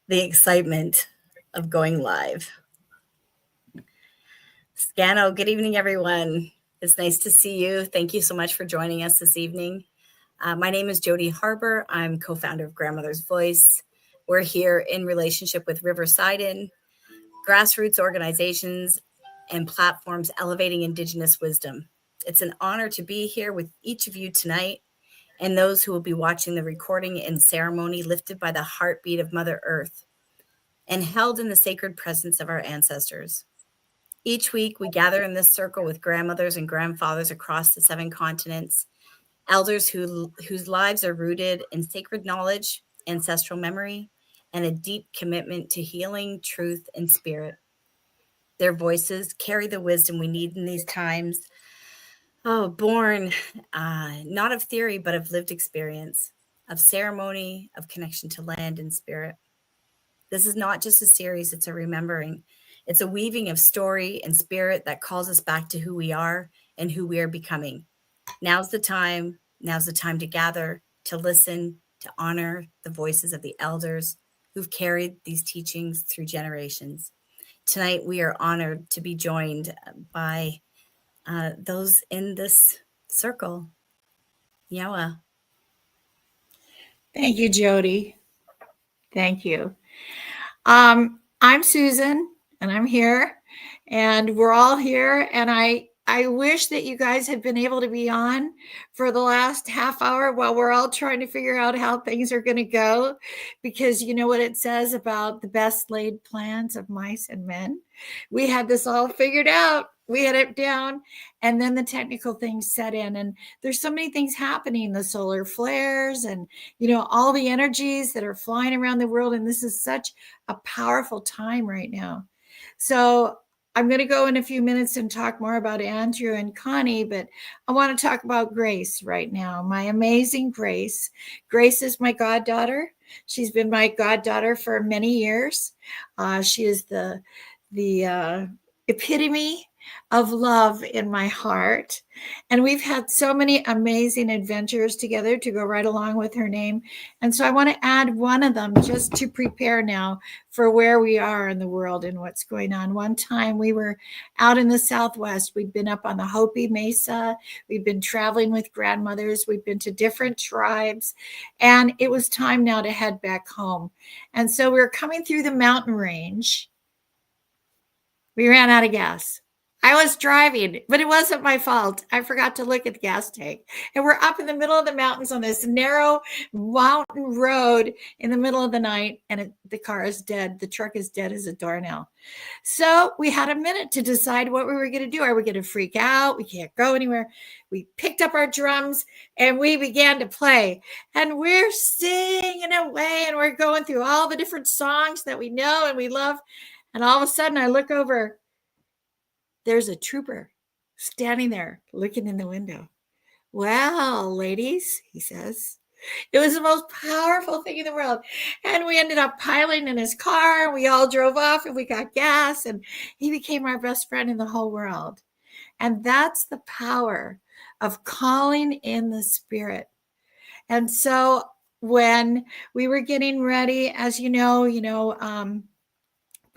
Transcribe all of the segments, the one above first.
the excitement of going live. Scano, good evening, everyone. It's nice to see you. Thank you so much for joining us this evening. My name is Jody Harbour. I'm co-founder of Grandmother's Voice. We're here in relationship with Riverside Inn, grassroots organizations and platforms elevating Indigenous wisdom. It's an honor to be here with each of you tonight and those who will be watching the recording and ceremony lifted by the heartbeat of Mother Earth and held in the sacred presence of our ancestors. Each week, we gather in this circle with grandmothers and grandfathers across the 7 continents, elders whose lives are rooted in sacred knowledge, ancestral memory, and a deep commitment to healing, truth, and spirit. Their voices carry the wisdom we need in these times, born not of theory, but of lived experience, of ceremony, of connection to land and spirit. This is not just a series, it's a remembering. It's a weaving of story and spirit that calls us back to who we are and who we are becoming. Now's the time to gather, to listen, to honor the voices of the elders who've carried these teachings through generations. Tonight, we are honored to be joined by those in this circle. Yawa. Thank you, Jody. Thank you. I'm Susan, and I'm here, and we're all here, and I wish that you guys had been able to be on for the last half hour while we're all trying to figure out how things are going to go, because you know what it says about the best laid plans of mice and men. We had this all figured out. We had it down, and then the technical things set in, and there's so many things happening, the solar flares and, all the energies that are flying around the world, and this is such a powerful time right now. So I'm going to go in a few minutes and talk more about Andrew and Connie, but I want to talk about Grace right now, my amazing Grace. Grace is my goddaughter. She's been my goddaughter for many years. She is the epitome of love in my heart. And we've had so many amazing adventures together to go right along with her name. And so I want to add one of them just to prepare now for where we are in the world and what's going on. One time we were out in the Southwest. We'd been up on the Hopi Mesa. We'd been traveling with grandmothers. We'd been to different tribes. And it was time now to head back home. And so we were coming through the mountain range. We ran out of gas. I was driving, but it wasn't my fault. I forgot to look at the gas tank. And we're up in the middle of the mountains on this narrow mountain road in the middle of the night, and the car is dead. The truck is dead as a doornail. So we had a minute to decide what we were going to do. Are we going to freak out? We can't go anywhere. We picked up our drums and we began to play. And we're singing away, and we're going through all the different songs that we know and we love. And all of a sudden I look over. There's a trooper standing there looking in the window. Well, ladies, he says, it was the most powerful thing in the world. And we ended up piling in his car, and we all drove off, and we got gas, and he became our best friend in the whole world. And that's the power of calling in the spirit. And so when we were getting ready, as you know,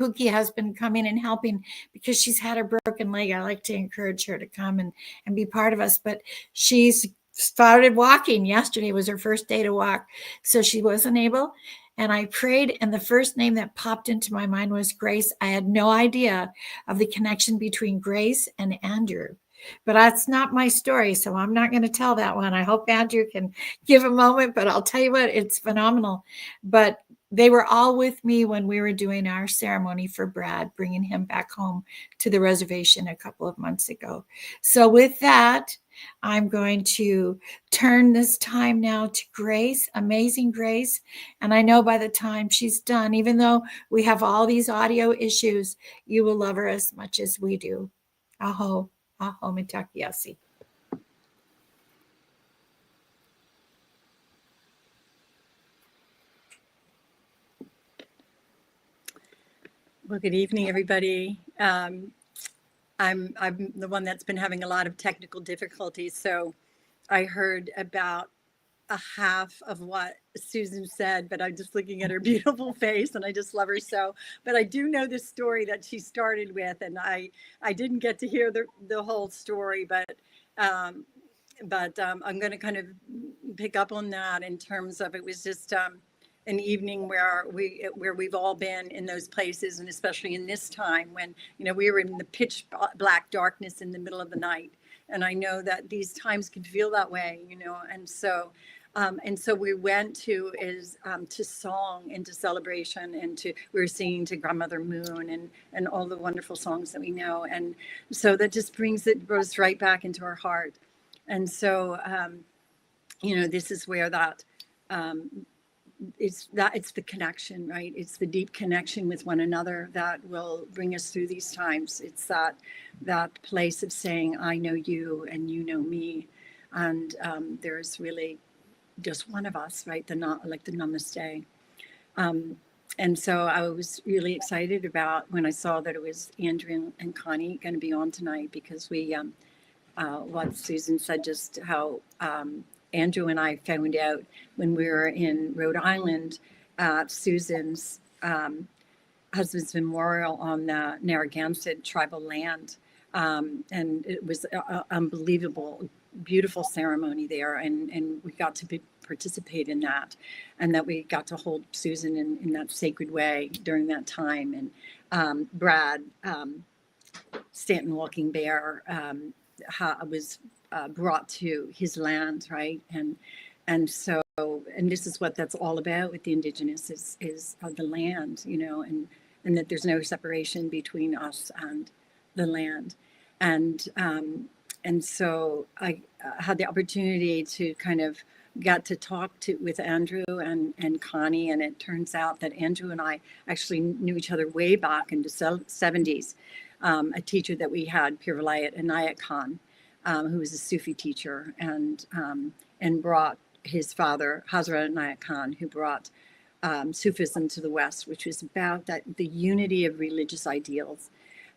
Pookie has been coming and helping because she's had a broken leg. I like to encourage her to come and be part of us, but she's started walking. Yesterday was her first day to walk, so she wasn't able. And I prayed, and the first name that popped into my mind was Grace. I had no idea of the connection between Grace and Andrew. But that's not my story, so I'm not going to tell that one. I hope Andrew can give a moment, but I'll tell you what, it's phenomenal. But they were all with me when we were doing our ceremony for Brad, bringing him back home to the reservation a couple of months ago. So with that, I'm going to turn this time now to Grace, amazing Grace. And I know by the time she's done, even though we have all these audio issues, you will love her as much as we do. Aho, aho, mitakiasi. Well, good evening, everybody. I'm the one that's been having a lot of technical difficulties. So I heard about a half of what Susan said, but I'm just looking at her beautiful face and I just love her so. But I do know the story that she started with, and I didn't get to hear the whole story, but I'm going to kind of pick up on that in terms of it was just an evening where we've all been in those places, and especially in this time when we were in the pitch black darkness in the middle of the night. And I know that these times can feel that way, and so we went to song and to celebration, and we were singing to Grandmother Moon and all the wonderful songs that we know, and so that just brings us right back into our heart. And so this is where that it's the connection, right? It's the deep connection with one another that will bring us through these times. It's that place of saying, I know you and you know me, and there's really just one of us, right? The namaste. And so I was really excited about when I saw that it was Andrew and Connie going to be on tonight, because we what Susan said, just how Andrew and I found out when we were in Rhode Island at Susan's husband's memorial on the Narragansett tribal land. And it was an unbelievable, beautiful ceremony there. And we got to participate in that, and that we got to hold Susan in that sacred way during that time. And Brad Stanton Walking Bear was brought to his land, right? And so this is what that's all about with the Indigenous is the land, and that there's no separation between us and the land. And so I had the opportunity to kind of got to talk with Andrew and Connie, and it turns out that Andrew and I actually knew each other way back in the 70s. A teacher that we had, Pirvalayat Inayat Khan, who was a Sufi teacher, and brought his father, Hazrat Inayat Khan, who brought Sufism to the West, which was about the unity of religious ideals.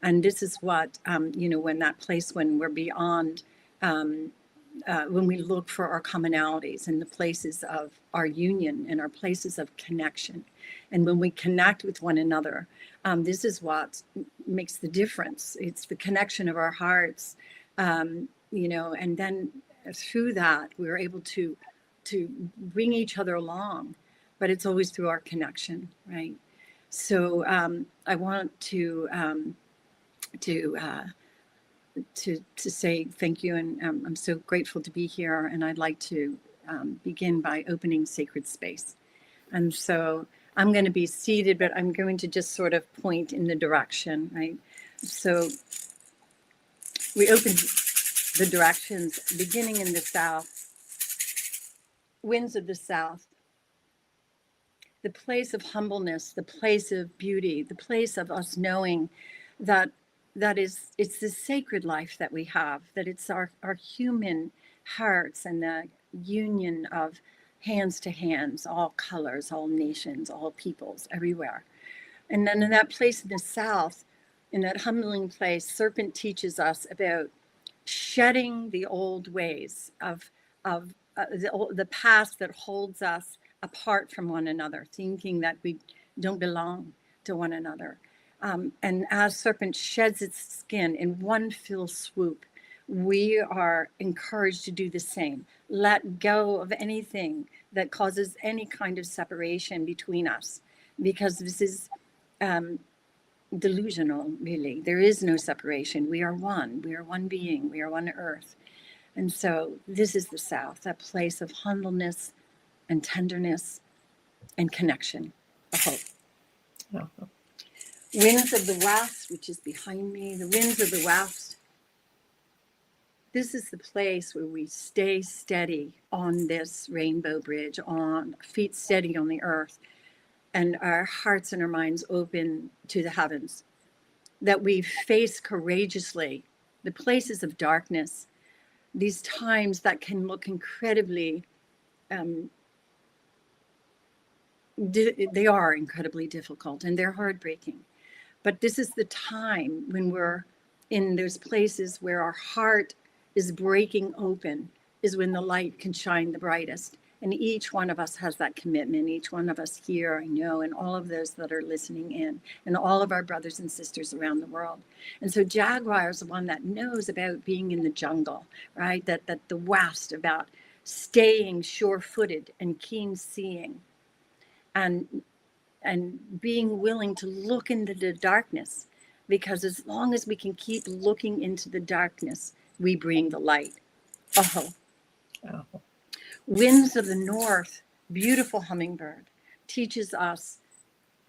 And this is what, when that place, when we're beyond, when we look for our commonalities and the places of our union and our places of connection. And when we connect with one another, this is what makes the difference. It's the connection of our hearts, and then through that, we're able to bring each other along, but it's always through our connection, right? So I want to say thank you, and I'm so grateful to be here. And I'd like to begin by opening sacred space. And so I'm going to be seated, but I'm going to just sort of point in the direction, right? So we open the directions beginning in the south, winds of the south, the place of humbleness, the place of beauty, the place of us knowing that it's the sacred life that we have, that it's our human hearts and the union of hands to hands, all colors, all nations, all peoples, everywhere. And then in that place in the south, in that humbling place, Serpent teaches us about shedding the old ways of the past that holds us apart from one another, thinking that we don't belong to one another. And as Serpent sheds its skin in one fell swoop, we are encouraged to do the same. Let go of anything that causes any kind of separation between us, because this is delusional, really. There is no separation. We are one. We are one being. We are one earth. And so this is the South, that place of humbleness and tenderness and connection, of hope. Oh. Winds of the West, which is behind me, the winds of the West. This is the place where we stay steady on this rainbow bridge, on feet steady on the earth, and our hearts and our minds open to the heavens, that we face courageously the places of darkness, these times that can look incredibly, they are incredibly difficult and they're heartbreaking. But this is the time when we're in those places where our heart is breaking open, is when the light can shine the brightest. And each one of us has that commitment. Each one of us here, I know, and all of those that are listening in, and all of our brothers and sisters around the world. And so Jaguar is the one that knows about being in the jungle, right? That the West, about staying sure-footed and keen-seeing, and being willing to look into the darkness, because as long as we can keep looking into the darkness, we bring the light. Oh. Winds of the North, beautiful hummingbird, teaches us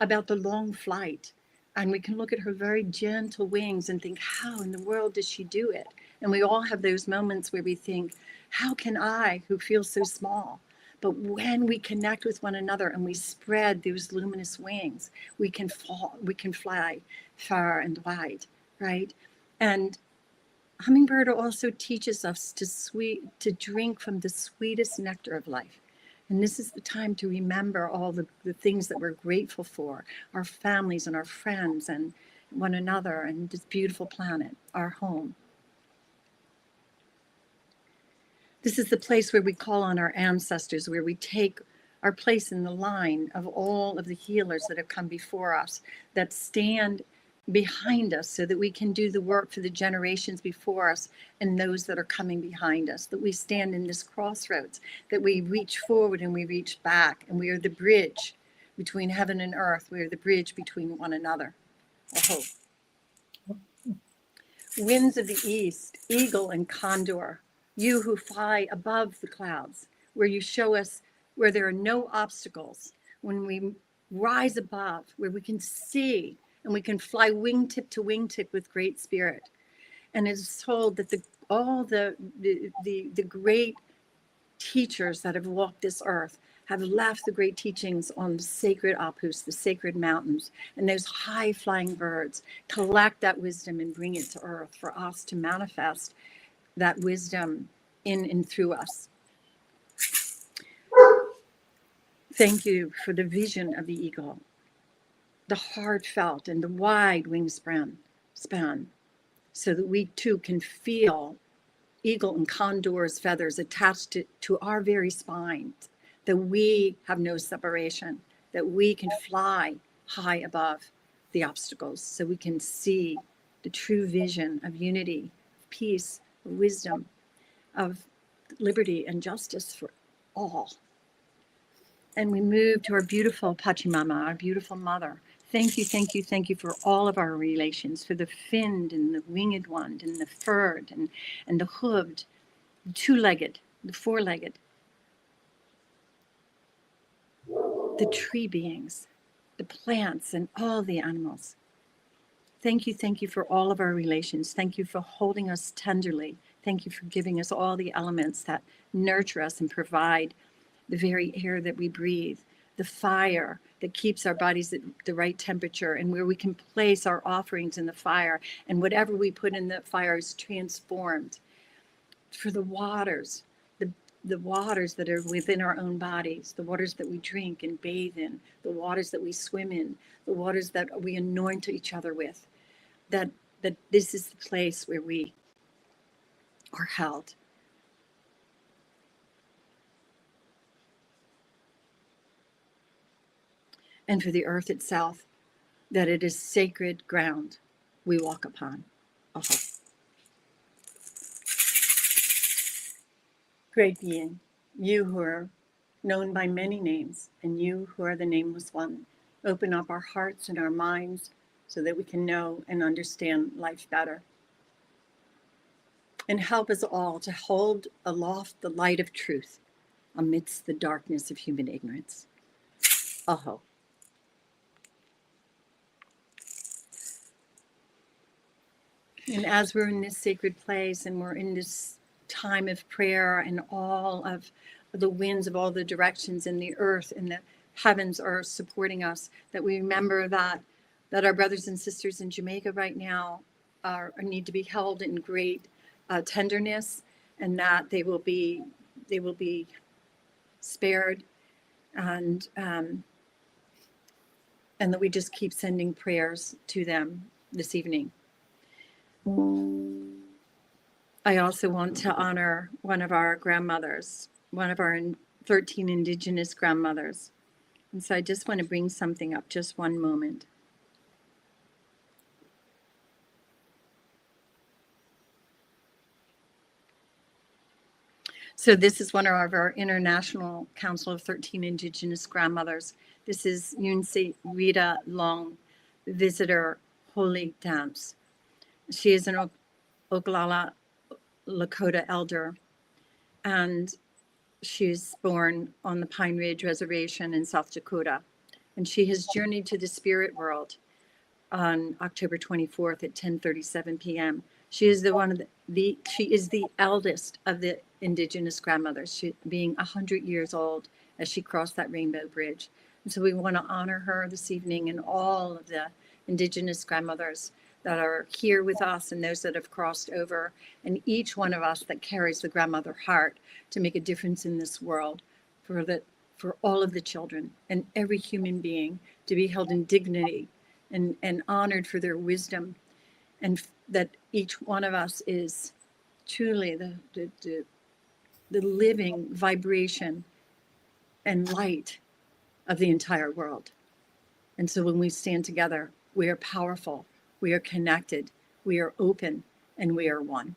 about the long flight. And we can look at her very gentle wings and think, how in the world does she do it? And we all have those moments where we think, how can I, who feel so small? But when we connect with one another and we spread those luminous wings, we can fly far and wide, right? And hummingbird also teaches us to drink from the sweetest nectar of life. And this is the time to remember all the things that we're grateful for, our families and our friends and one another and this beautiful planet, our home. This is the place where we call on our ancestors, where we take our place in the line of all of the healers that have come before us, that stand behind us so that we can do the work for the generations before us and those that are coming behind us, that we stand in this crossroads, that we reach forward and we reach back, and we are the bridge between heaven and earth. We are the bridge between one another. Oh. Winds of the east, eagle and condor, you who fly above the clouds, where you show us where there are no obstacles, when we rise above, where we can see and we can fly wingtip to wingtip with great spirit. And it is told that all the great teachers that have walked this earth have left the great teachings on the sacred apus, the sacred mountains, and those high flying birds collect that wisdom and bring it to earth for us to manifest that wisdom in and through us. Thank you for the vision of the eagle, the heartfelt and the wide wingspan, so that we too can feel eagle and condor's feathers attached to our very spine, that we have no separation, that we can fly high above the obstacles, so we can see the true vision of unity, peace, wisdom, of liberty and justice for all. And we move to our beautiful Pachamama, our beautiful mother. Thank you, thank you, thank you for all of our relations, for the finned and the winged one, and the furred and the hooved, the two-legged, the four-legged, the tree beings, the plants, and all the animals. Thank you for all of our relations. Thank you for holding us tenderly. Thank you for giving us all the elements that nurture us and provide the very air that we breathe, the fire that keeps our bodies at the right temperature, and where we can place our offerings in the fire, and whatever we put in the fire is transformed. For the waters, the waters that are within our own bodies, the waters that we drink and bathe in, the waters that we swim in, the waters that we anoint each other with, that this is the place where we are held. And for the earth itself, that it is sacred ground we walk upon. Oh. Great being, you who are known by many names, and you who are the nameless one, open up our hearts and our minds so that we can know and understand life better. And help us all to hold aloft the light of truth amidst the darkness of human ignorance. Aho. And as we're in this sacred place and we're in this time of prayer, and all of the winds of all the directions in the earth and the heavens are supporting us, that we remember that our brothers and sisters in Jamaica right now need to be held in great tenderness, and that they will be spared, and that we just keep sending prayers to them this evening. I also want to honor one of our grandmothers, one of our 13 Indigenous grandmothers. And so I just want to bring something up, just one moment. So this is one of our International Council of 13 Indigenous Grandmothers. This is Yunse Rita Long, visitor Holy Dance. She is an Oglala Lakota elder, and she's born on the Pine Ridge Reservation in South Dakota. And she has journeyed to the spirit world on October 24th at 10:37 p.m. She is she is the eldest of the Indigenous grandmothers, she being 100 years old as she crossed that rainbow bridge. And so we want to honor her this evening and all of the Indigenous grandmothers that are here with us and those that have crossed over, and each one of us that carries the grandmother heart to make a difference in this world for all of the children and every human being to be held in dignity and honored for their wisdom, and that each one of us is truly the living vibration and light of the entire world. And so when we stand together, we are powerful, we are connected, we are open, and we are one.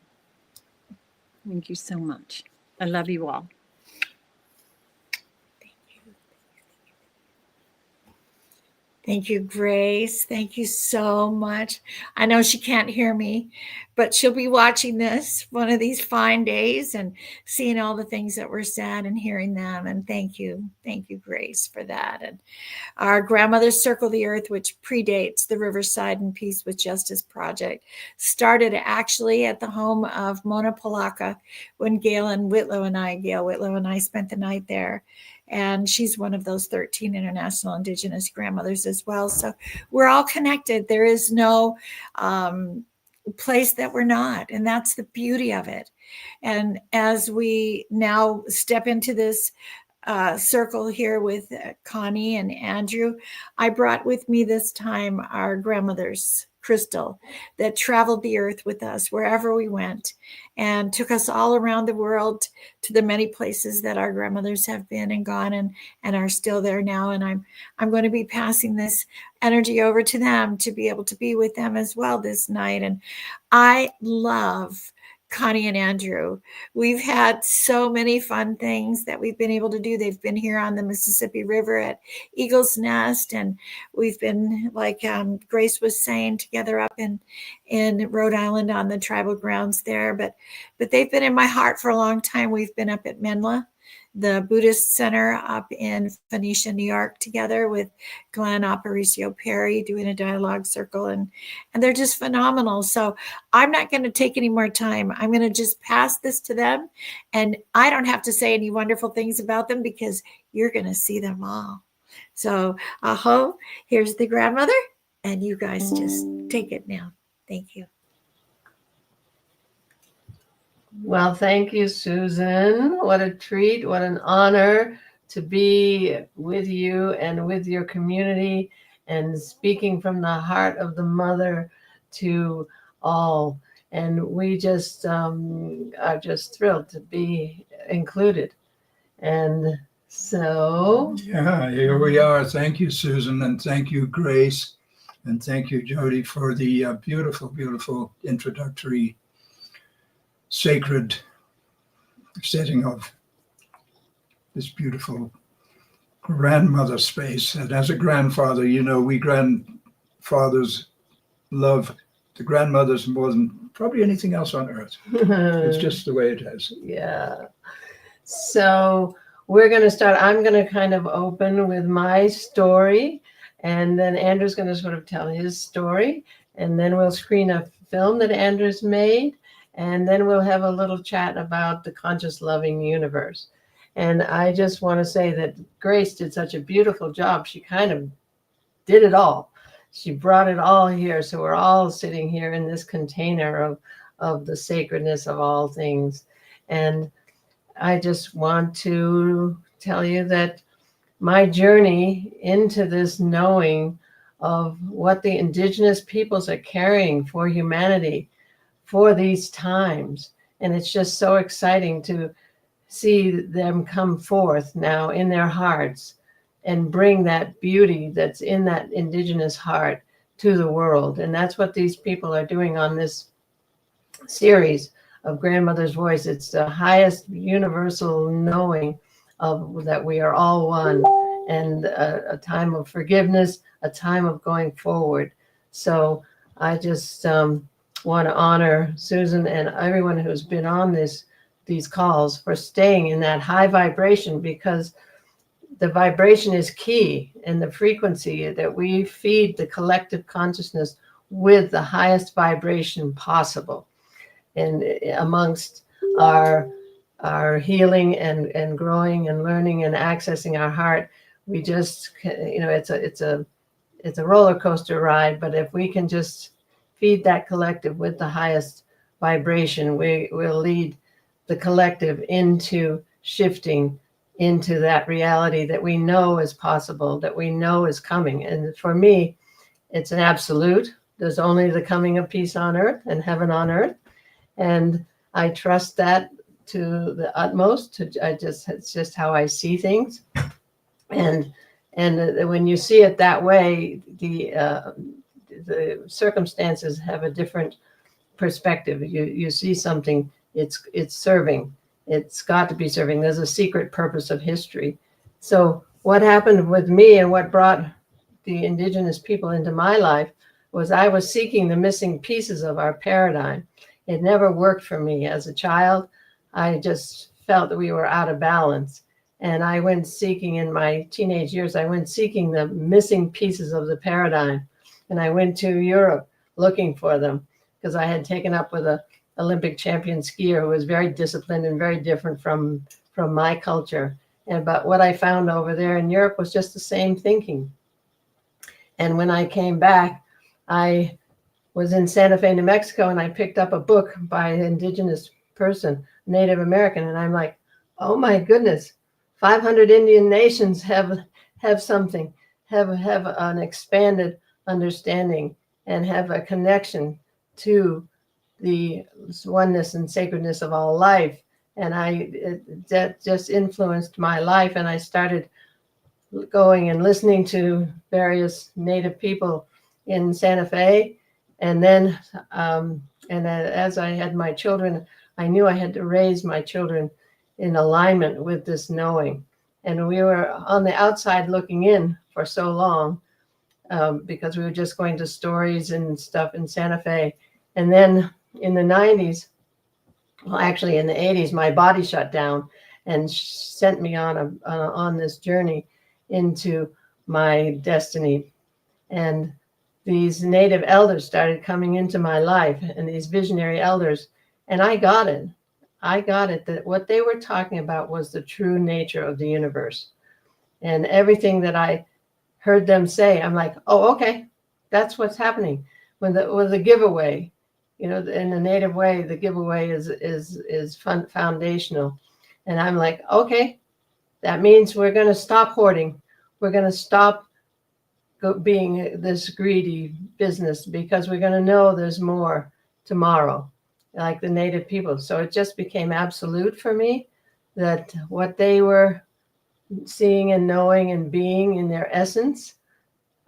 Thank you so much. I love you all. Thank you, Grace. Thank you so much. I know she can't hear me, but she'll be watching this one of these fine days and seeing all the things that were said and hearing them. And thank you, Grace, for that. And our Grandmothers Circle the Earth, which predates the Riverside and Peace with Justice Project, started actually at the home of Mona Polaka when Gail Whitlow and I spent the night there. And she's one of those 13 international Indigenous grandmothers as well. So we're all connected. There is no place that we're not. And that's the beauty of it. And as we now step into this circle here with Connie and Andrew, I brought with me this time our grandmothers, Crystal, that traveled the earth with us wherever we went and took us all around the world to the many places that our grandmothers have been and gone and are still there now. And I'm going to be passing this energy over to them to be able to be with them as well this night. And I love Connie and Andrew. We've had so many fun things that we've been able to do. They've been here on the Mississippi River at Eagle's Nest, and we've been, like Grace was saying, together up in Rhode Island on the tribal grounds there. But they've been in my heart for a long time. We've been up at Menla, the Buddhist Center up in Phoenicia, New York, together with Glenn Aparicio Perry doing a dialogue circle, and they're just phenomenal. So I'm not going to take any more time. I'm going to just pass this to them, and I don't have to say any wonderful things about them because you're going to see them all. So aho, here's the grandmother, and you guys just take it now. Thank you. Well, thank you, Susan. What a treat, what an honor to be with you and with your community and speaking from the heart of the mother to all. And we just are just thrilled to be included. And so. Yeah, here we are. Thank you, Susan, and thank you, Grace, and thank you, Jody, for the beautiful, beautiful introductory sacred setting of this beautiful grandmother space. And as a grandfather, you know, we grandfathers love the grandmothers more than probably anything else on earth. It's just the way it is. Yeah. So we're going to start. I'm going to kind of open with my story, and then Andrew's going to sort of tell his story, and then we'll screen a film that Andrew's made. And then we'll have a little chat about the conscious loving universe. And I just want to say that Grace did such a beautiful job. She kind of did it all. She brought it all here. So we're all sitting here in this container of the sacredness of all things. And I just want to tell you that my journey into this knowing of what the indigenous peoples are carrying for humanity for these times. And it's just so exciting to see them come forth now in their hearts and bring that beauty that's in that Indigenous heart to the world. And that's what these people are doing on this series of Grandmother's Voice. It's the highest universal knowing of that we are all one, and a time of forgiveness, a time of going forward. So I just want to honor Susan and everyone who's been on these calls for staying in that high vibration, because the vibration is key, and the frequency that we feed the collective consciousness with the highest vibration possible. And amongst our healing and growing and learning and accessing our heart, we just, it's a roller coaster ride, but if we can just feed that collective with the highest vibration, we will lead the collective into shifting into that reality that we know is possible, that we know is coming. And for me, it's an absolute. There's only the coming of peace on earth and heaven on earth. And I trust that to the utmost. It's just how I see things. And when you see it that way, the circumstances have a different perspective. You see something, it's serving. It's got to be serving. There's a secret purpose of history. So what happened with me and what brought the Indigenous people into my life was I was seeking the missing pieces of our paradigm. It never worked for me as a child. I just felt that we were out of balance. And I went seeking in my teenage years, I went seeking the missing pieces of the paradigm. And I went to Europe looking for them because I had taken up with a Olympic champion skier who was very disciplined and very different from my culture. But what I found over there in Europe was just the same thinking. And when I came back, I was in Santa Fe, New Mexico, and I picked up a book by an Indigenous person, Native American. And I'm like, oh my goodness, 500 Indian nations have something, have an expanded understanding and have a connection to the oneness and sacredness of all life. And that just influenced my life. And I started going and listening to various Native people in Santa Fe. And then, as I had my children, I knew I had to raise my children in alignment with this knowing. And we were on the outside looking in for so long because we were just going to stories and stuff in Santa Fe. And then in the 90s, well, actually in the 80s, my body shut down and sent me on this journey into my destiny. And these Native elders started coming into my life, and these visionary elders, and I got it that what they were talking about was the true nature of the universe. And everything that I heard them say, I'm like, oh, okay, that's what's happening. With the giveaway, in the Native way, the giveaway is foundational. And I'm like, okay, that means we're going to stop hoarding. We're going to stop being this greedy business, because we're going to know there's more tomorrow, like the Native people. So it just became absolute for me that what they were seeing and knowing and being in their essence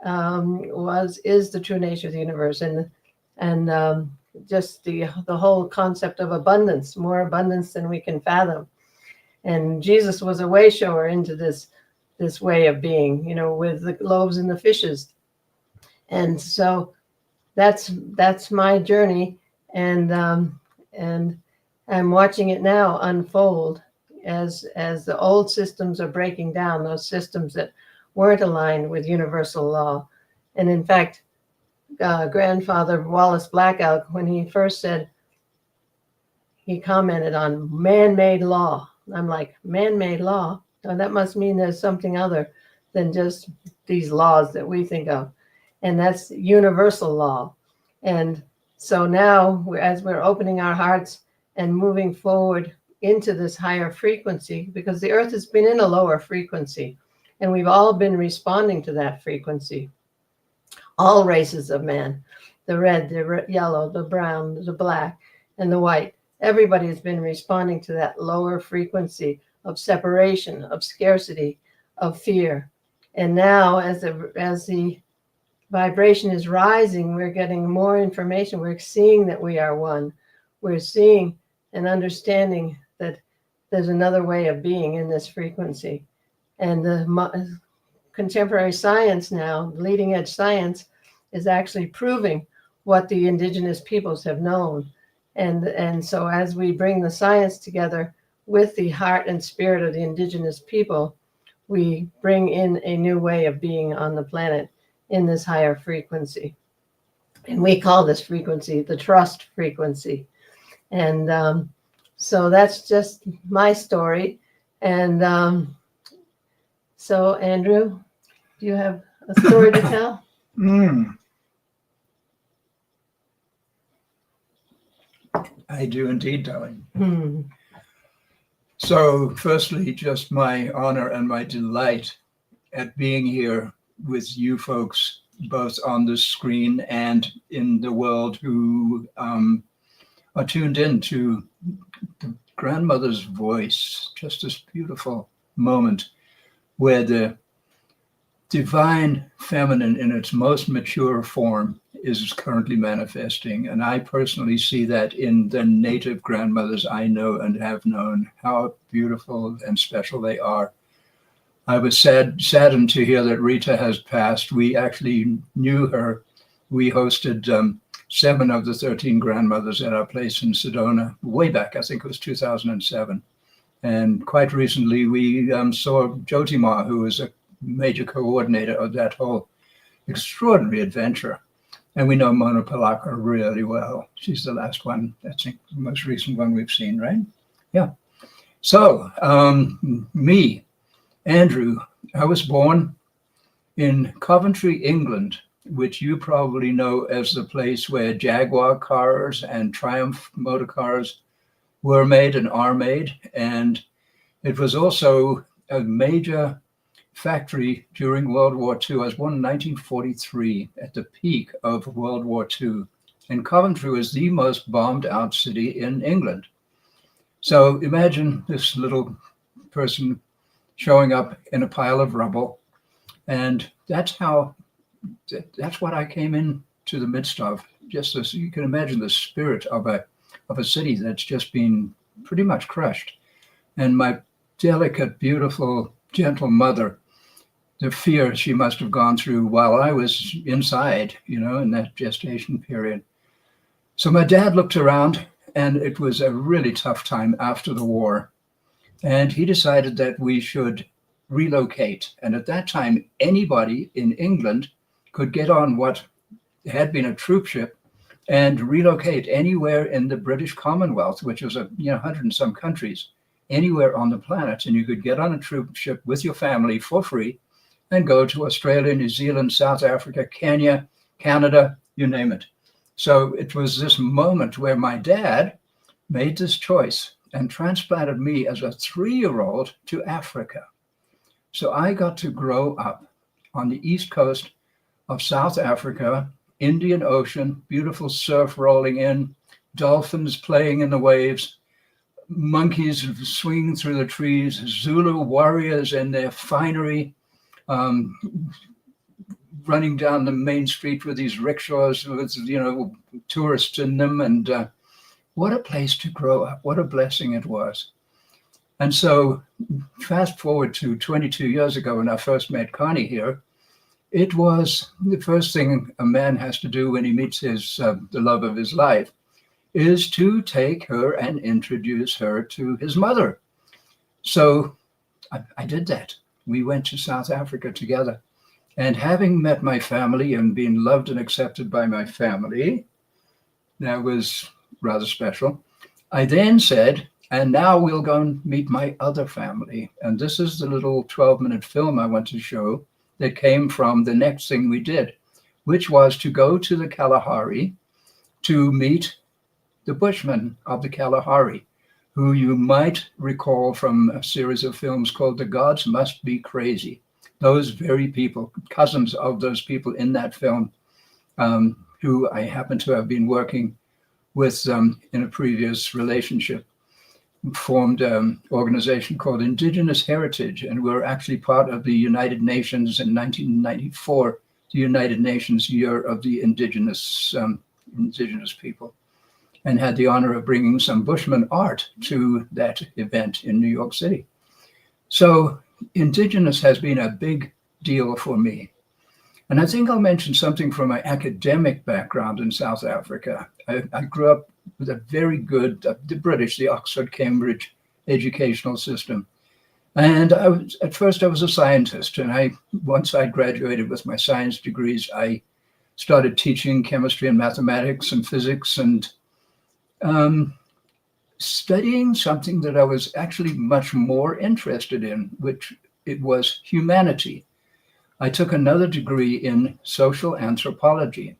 is the true nature of the universe. And just the whole concept of abundance, more abundance than we can fathom. And Jesus was a way shower into this way of being, with the loaves and the fishes. And so that's my journey. And I'm watching it now unfold as the old systems are breaking down, those systems that weren't aligned with universal law. And in fact, grandfather Wallace Black Elk, when he first said, he commented on man-made law. I'm like, man-made law? No, that must mean there's something other than just these laws that we think of. And that's universal law. And so now, as we're opening our hearts and moving forward into this higher frequency, because the earth has been in a lower frequency, and we've all been responding to that frequency. All races of man, the red, the yellow, the brown, the black, and the white. everybody has been responding to that lower frequency of separation, of scarcity, of fear. And now as the vibration is rising, we're getting more information. We're seeing that we are one. We're seeing and understanding that there's another way of being in this frequency. And the contemporary science now, leading edge science, is actually proving what the indigenous peoples have known. And so as we bring the science together with the heart and spirit of the indigenous people, we bring in a new way of being on the planet in this higher frequency. And we call this frequency the trust frequency. And so that's just my story. And so, Andrew, do you have a story to tell? I do indeed, darling. So firstly, just my honor and my delight at being here with you folks, both on the screen and in the world, who are tuned in to the grandmother's voice. Just this beautiful moment where the divine feminine in its most mature form is currently manifesting. And I personally see that in the native grandmothers I know and have known, how beautiful and special they are. I was saddened to hear that Rita has passed. We actually knew her. We hosted 7 of the 13 grandmothers at our place in Sedona, way back, I think it was 2007. And quite recently, we saw Jotima, who was a major coordinator of that whole extraordinary adventure. And we know Mona Palaka really well. She's the last one, I think, the most recent one we've seen, right? Yeah. So, me, Andrew, I was born in Coventry, England, which you probably know as the place where Jaguar cars and Triumph motor cars were made and are made. And it was also a major factory during World War II. I was born in 1943 at the peak of World War II. And Coventry was the most bombed out city in England. So imagine this little person showing up in a pile of rubble. And that's what I came into the midst of. Just as you can imagine the spirit of a city that's just been pretty much crushed. And my delicate, beautiful, gentle mother, the fear she must have gone through while I was inside, in that gestation period. So my dad looked around, and it was a really tough time after the war. And he decided that we should relocate. And at that time, anybody in England could get on what had been a troop ship and relocate anywhere in the British Commonwealth, which was 100 and some countries, anywhere on the planet. And you could get on a troop ship with your family for free and go to Australia, New Zealand, South Africa, Kenya, Canada, you name it. So it was this moment where my dad made this choice and transplanted me as a 3-year-old to Africa. So I got to grow up on the east coast of South Africa, Indian Ocean, beautiful surf rolling in, dolphins playing in the waves, monkeys swinging through the trees, Zulu warriors in their finery, running down the main street with these rickshaws with, tourists in them. And what a place to grow up. What a blessing it was. And so fast forward to 22 years ago when I first met Connie here, it was the first thing a man has to do when he meets the love of his life is to take her and introduce her to his mother. So I did that. We went to South Africa together. And having met my family and being loved and accepted by my family, that was rather special. I then said, and now we'll go and meet my other family. And this is the little 12-minute film I want to show that came from the next thing we did, which was to go to the Kalahari to meet the Bushmen of the Kalahari, who you might recall from a series of films called The Gods Must Be Crazy. Those very people, cousins of those people in that film, who I happen to have been working with, in a previous relationship, formed an organization called Indigenous Heritage, and we're actually part of the United Nations in 1994, the United Nations Year of the Indigenous people, and had the honor of bringing some Bushman art to that event in New York City. So Indigenous has been a big deal for me. And I think I'll mention something from my academic background in South Africa. I grew up with a very good, the British, the Oxford, Cambridge educational system. And at first I was a scientist. And once I graduated with my science degrees, I started teaching chemistry and mathematics and physics and studying something that I was actually much more interested in, which it was humanity. I took another degree in social anthropology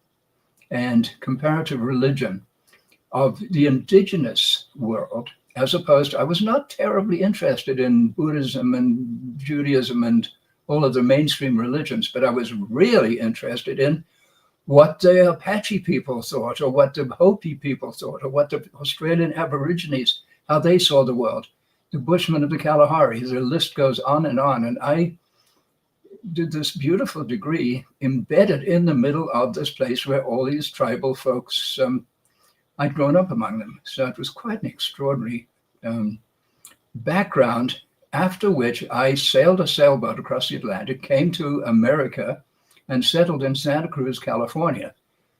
and comparative religion of the indigenous world, as opposed to, I was not terribly interested in Buddhism and Judaism and all of the mainstream religions, but I was really interested in what the Apache people thought, or what the Hopi people thought, or what the Australian Aborigines, how they saw the world, the Bushmen of the Kalahari. The list goes on. And I did this beautiful degree embedded in the middle of this place where all these tribal folks, I'd grown up among them. So it was quite an extraordinary background, after which I sailed a sailboat across the Atlantic, came to America, and settled in Santa Cruz, California.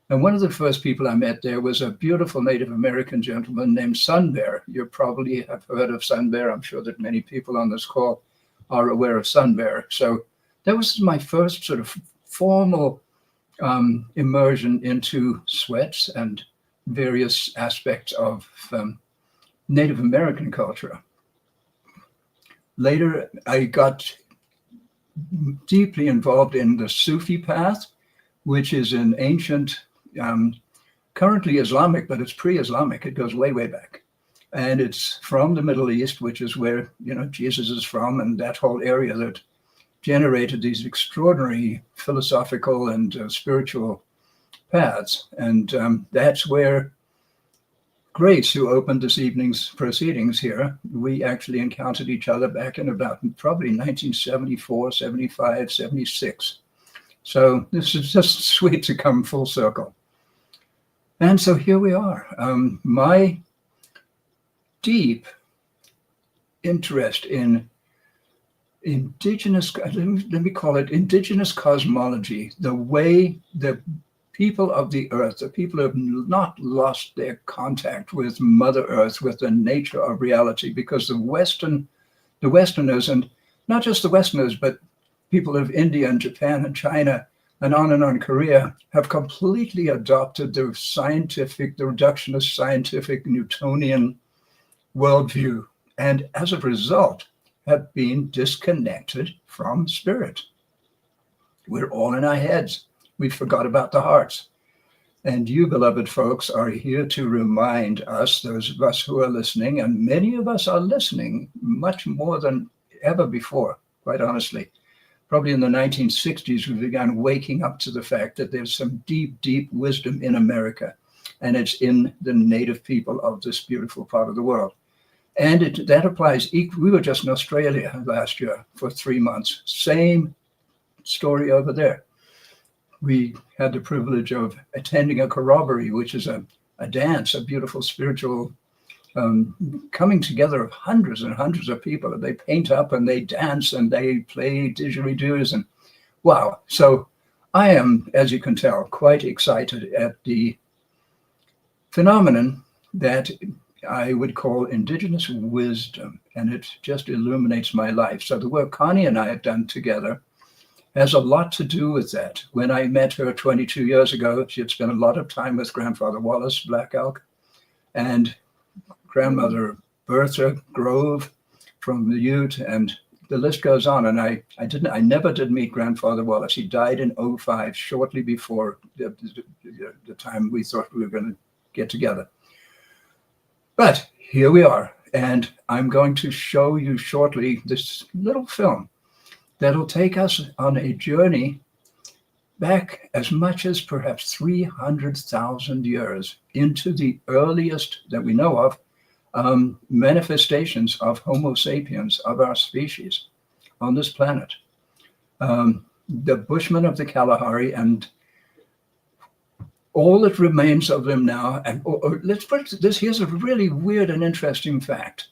And one of the first people I met there was a beautiful Native American gentleman named Sun Bear. You probably have heard of Sun Bear. I'm sure that many people on this call are aware of Sun Bear. So that was my first sort of formal immersion into sweats and various aspects of Native American culture. Later, I got deeply involved in the Sufi path, which is an ancient, currently Islamic, but it's pre-Islamic. It goes way, way back. And it's from the Middle East, which is where, Jesus is from, and that whole area that generated these extraordinary philosophical and spiritual paths. And that's where Grace, who opened this evening's proceedings here, we actually encountered each other back in about probably 1974, 75, 76. So this is just sweet to come full circle. And so here we are. My deep interest in indigenous, let me call it indigenous cosmology, the way the people of the earth, the people who have not lost their contact with Mother Earth, with the nature of reality, because the Westerners, and not just the Westerners, but people of India and Japan and China and on Korea, have completely adopted the reductionist scientific Newtonian worldview, and as a result, have been disconnected from spirit. We're all in our heads. We forgot about the hearts. And you, beloved folks, are here to remind us, those of us who are listening, and many of us are listening much more than ever before, quite honestly. Probably in the 1960s, we began waking up to the fact that there's some deep, deep wisdom in America, and it's in the native people of this beautiful part of the world. And that applies. We were just in Australia last year for 3 months. Same story over there. We had the privilege of attending a corroboree, which is a dance, a beautiful spiritual coming together of hundreds and hundreds of people. They paint up and they dance and they play didgeridoos, and wow. So I am, as you can tell, quite excited at the phenomenon that I would call indigenous wisdom, and it just illuminates my life. So the work Connie and I have done together has a lot to do with that. When I met her 22 years ago, she had spent a lot of time with Grandfather Wallace, Black Elk, and Grandmother Bertha Grove from the Ute, and the list goes on. And I never did meet Grandfather Wallace. He died in 2005, shortly before the time we thought we were going to get together. But here we are, and I'm going to show you shortly this little film that'll take us on a journey back as much as perhaps 300,000 years into the earliest that we know of manifestations of Homo sapiens, of our species on this planet. The Bushmen of the Kalahari, and all that remains of them now. And let's put this, here's a really weird and interesting fact.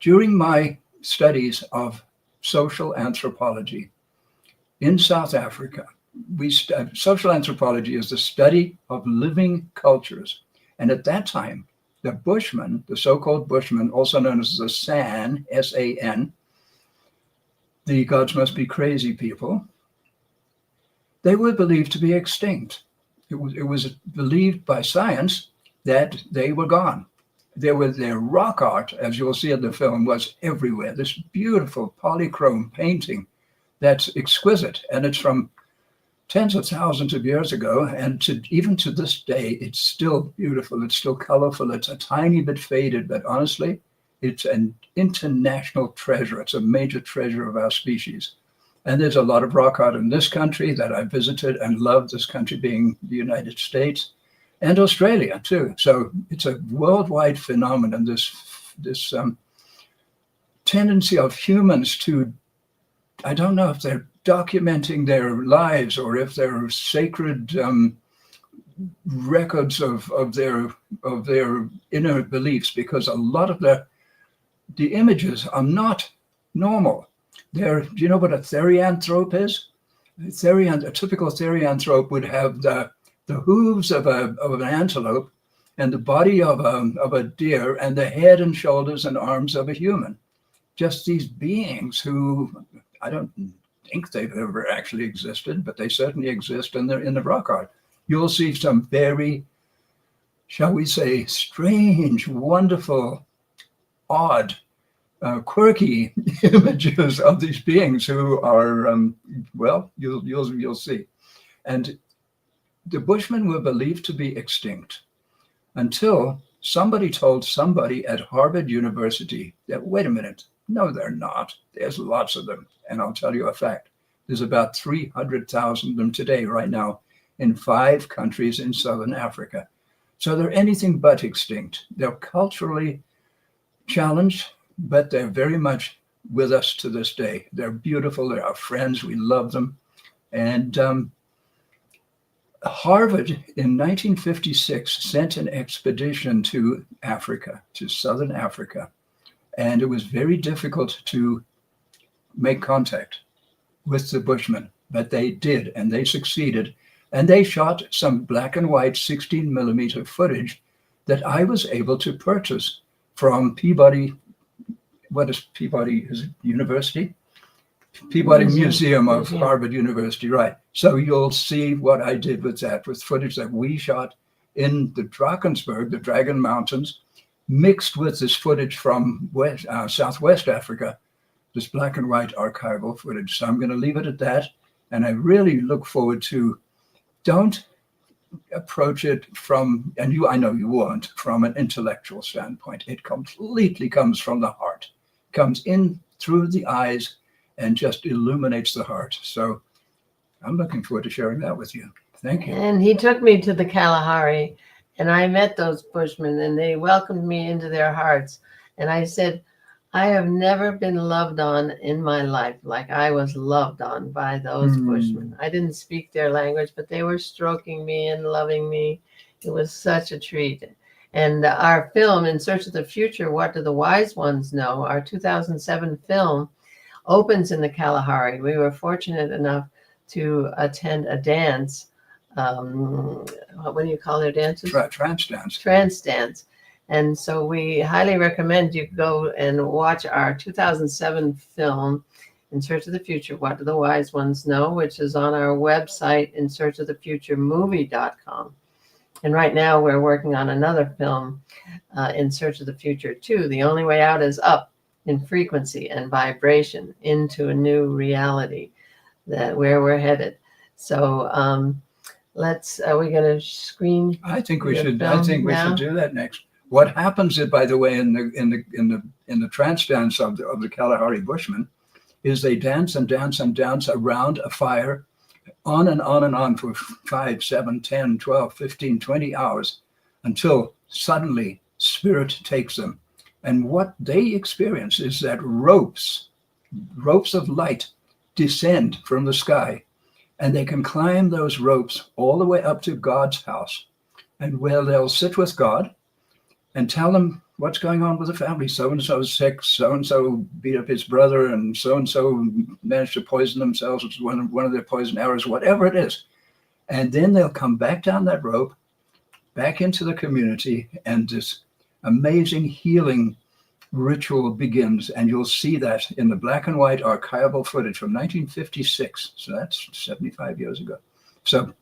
During my studies of social anthropology in South Africa, social anthropology is the study of living cultures. And at that time, the Bushmen, the so-called Bushmen, also known as the San, S-A-N, the gods must be crazy people, they were believed to be extinct. It was believed by science that they were gone. Their rock art, as you'll see in the film, was everywhere. This beautiful polychrome painting that's exquisite, and it's from tens of thousands of years ago, and even to this day, it's still beautiful. It's still colorful. It's a tiny bit faded, but honestly, it's an international treasure. It's a major treasure of our species. And there's a lot of rock art in this country that I visited and loved, this country being the United States and Australia too. So it's a worldwide phenomenon, this tendency of humans to, I don't know if they're documenting their lives or if they're sacred records of their inner beliefs, because a lot of the images are not normal. Do you know what a therianthrope is? A typical therianthrope would have the hooves of an antelope and the body of a deer and the head and shoulders and arms of a human. Just these beings who, I don't think they've ever actually existed, but they certainly exist in the rock art. You'll see some very, shall we say, strange, wonderful, odd, quirky images of these beings who are, well, you'll see. And the Bushmen were believed to be extinct until somebody told somebody at Harvard University that, wait a minute, no, they're not. There's lots of them. And I'll tell you a fact. There's about 300,000 of them today, right now, in 5 countries in Southern Africa. So they're anything but extinct. They're culturally challenged, but they're very much with us to this day. They're beautiful. They're our friends. We love them. And Harvard in 1956 sent an expedition to Africa, to Southern Africa. And it was very difficult to make contact with the Bushmen, but they did, and they succeeded. And they shot some black and white 16 millimeter footage that I was able to purchase from Peabody. What is Peabody? Is it university? Peabody Museum of Harvard University, right. So you'll see what I did with that, with footage that we shot in the Drakensberg, the Dragon Mountains, mixed with this footage from Southwest Africa, this black and white archival footage. So I'm going to leave it at that. And I really look forward to, don't approach it from, and I know you won't, from an intellectual standpoint. It completely comes from the heart, comes in through the eyes and just illuminates the heart. So I'm looking forward to sharing that with you. Thank you. And he took me to the Kalahari, and I met those Bushmen, and they welcomed me into their hearts. And I said, I have never been loved on in my life like I was loved on by those Bushmen. I didn't speak their language, but they were stroking me and loving me. It was such a treat. And our film, In Search of the Future, What Do the Wise Ones Know? Our 2007 film opens in the Kalahari. We were fortunate enough to attend a dance. What do you call their dances? Trance dance. Trance dance. And so we highly recommend you go and watch our 2007 film, In Search of the Future, What Do the Wise Ones Know?, which is on our website, insearchofthefuturemovie.com. And right now we're working on another film, In Search of the Future 2. The only way out is up in frequency and vibration into a new reality, that where we're headed. So are we going to screen? I think we should do that next. What happens, by the way, in the trance dance of the Kalahari Bushmen, is they dance and dance and dance around a fire, on and on for 5, 7, 10, 12, 15, 20 hours until suddenly spirit takes them. And what they experience is that ropes of light descend from the sky, and they can climb those ropes all the way up to God's house, and where they'll sit with God and tell them what's going on with the family. So-and-so's sick, so-and-so beat up his brother, and so-and-so managed to poison themselves with one of their poison arrows, whatever it is. And then they'll come back down that rope, back into the community, and this amazing healing ritual begins. And you'll see that in the black and white archival footage from 1956. So that's 75 years ago. So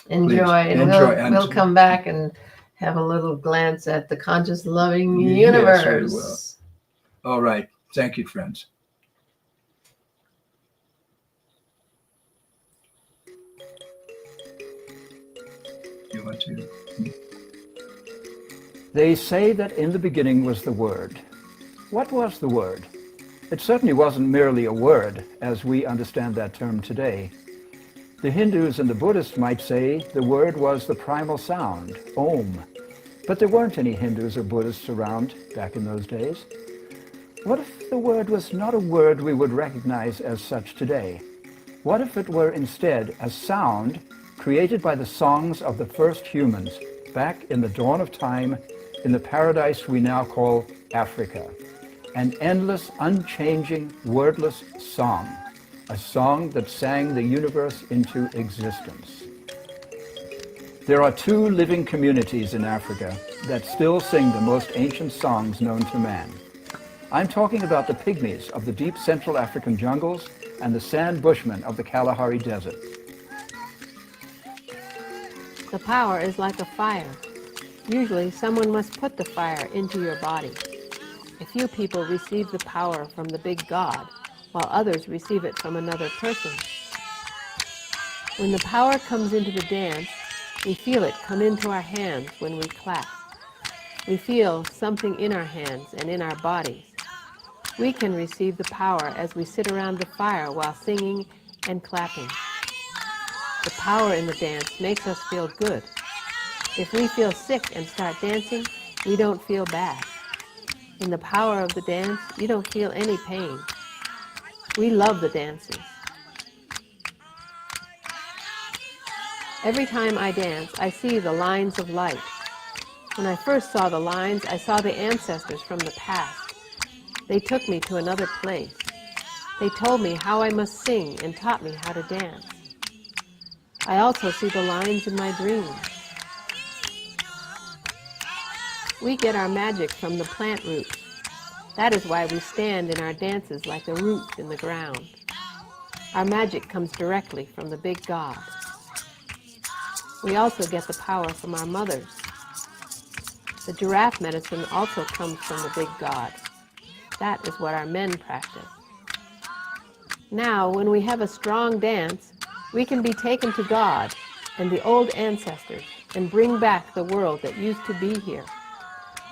Enjoy. And we'll come back and have a little glance at the conscious loving universe. Yes, we will. All right. Thank you, friends. You want to? They say that in the beginning was the Word. What was the Word? It certainly wasn't merely a word, as we understand that term today. The Hindus and the Buddhists might say the Word was the primal sound, Om. But there weren't any Hindus or Buddhists around back in those days. What if the Word was not a word we would recognize as such today? What if it were instead a sound created by the songs of the first humans back in the dawn of time in the paradise we now call Africa? An endless, unchanging, wordless song, a song that sang the universe into existence. There are 2 living communities in Africa that still sing the most ancient songs known to man. I'm talking about the pygmies of the deep Central African jungles and the sand bushmen of the Kalahari Desert. The power is like a fire. Usually someone must put the fire into your body. A few people receive the power from the big God, while others receive it from another person. When the power comes into the dance, we feel it come into our hands when we clap. We feel something in our hands and in our bodies. We can receive the power as we sit around the fire while singing and clapping. The power in the dance makes us feel good. If we feel sick and start dancing, we don't feel bad. In the power of the dance, you don't feel any pain. We love the dances. Every time I dance, I see the lines of light. When I first saw the lines, I saw the ancestors from the past. They took me to another place. They told me how I must sing and taught me how to dance. I also see the lines in my dreams. We get our magic from the plant roots. That is why we stand in our dances like a root in the ground. Our magic comes directly from the big God. We also get the power from our mothers. The giraffe medicine also comes from the big God. That is what our men practice. Now, when we have a strong dance, we can be taken to God and the old ancestors and bring back the world that used to be here.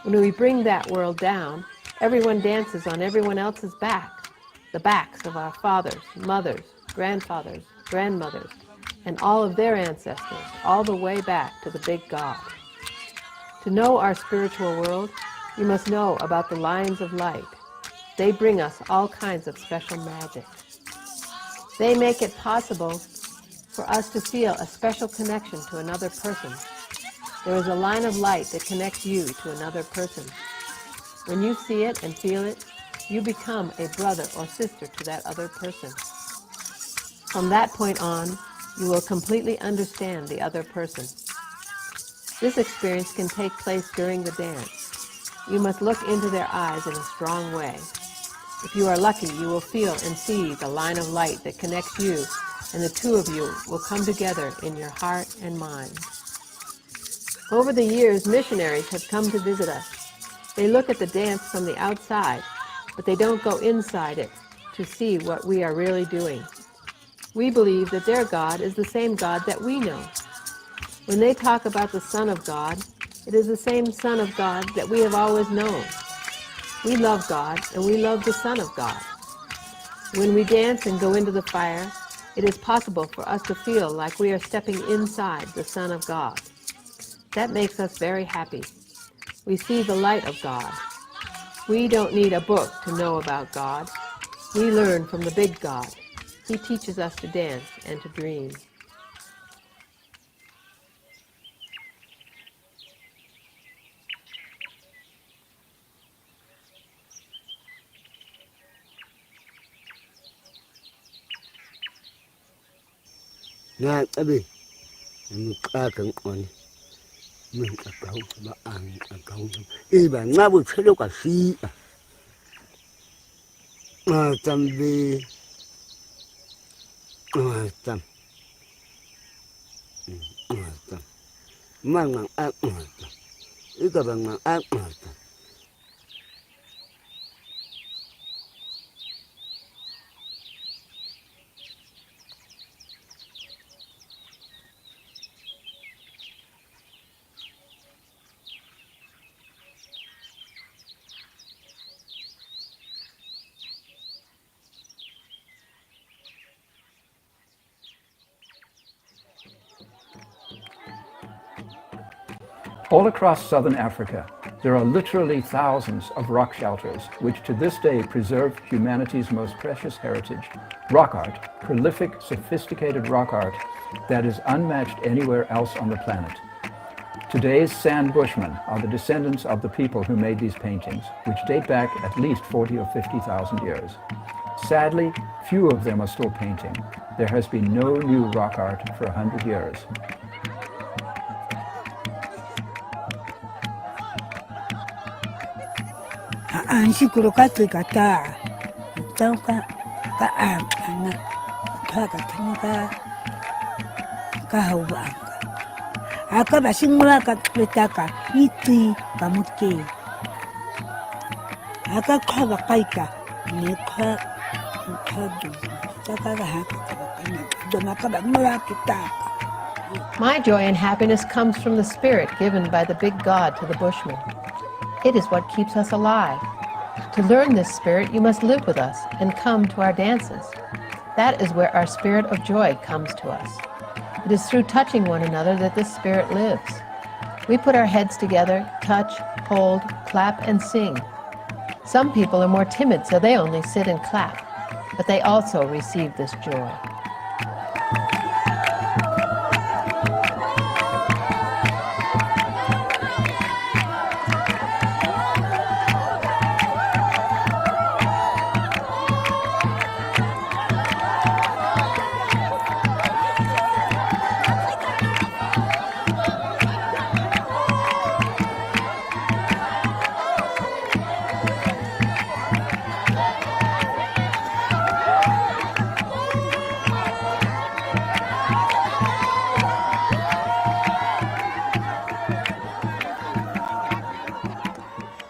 When we bring that world down, everyone dances on everyone else's back, the backs of our fathers, mothers, grandfathers, grandmothers, and all of their ancestors, all the way back to the big God. To know our spiritual world, you must know about the lines of light. They bring us all kinds of special magic. They make it possible for us to feel a special connection to another person. There is a line of light that connects you to another person. When you see it and feel it, you become a brother or sister to that other person. From that point on, you will completely understand the other person. This experience can take place during the dance. You must look into their eyes in a strong way. If you are lucky, you will feel and see the line of light that connects you, and the two of you will come together in your heart and mind. Over the years, missionaries have come to visit us. They look at the dance from the outside, but they don't go inside it to see what we are really doing. We believe that their God is the same God that we know. When they talk about the Son of God, it is the same Son of God that we have always known. We love God, and we love the Son of God. When we dance and go into the fire, it is possible for us to feel like we are stepping inside the Son of God. That makes us very happy. We see the light of God. We don't need a book to know about God. We learn from the big God. He teaches us to dance and to dream. Nga tabi, mukakang on, mình account ba ang account. Iba nga bu chelo ka si. Tambi, tam, tam. Mang ak tam. Ika bang mang ak tam. All across southern Africa, there are literally thousands of rock shelters which to this day preserve humanity's most precious heritage, rock art, prolific, sophisticated rock art that is unmatched anywhere else on the planet. Today's Sand Bushmen are the descendants of the people who made these paintings, which date back at least 40 or 50,000 years. Sadly, few of them are still painting. There has been no new rock art for 100 years. Anshikuro katrikata, tauka ka ana, kaka tunuka kahauba. Aka basingula katletaka iti kamuke. Aka kaba kaika nekha kadu taka haka kana domaka bamura kitaka. My joy and happiness comes from the spirit given by the big God to the Bushmen. It is what keeps us alive. To learn this spirit, you must live with us and come to our dances. That is where our spirit of joy comes to us. It is through touching one another that this spirit lives. We put our heads together, touch, hold, clap, and sing. Some people are more timid, so they only sit and clap, but they also receive this joy.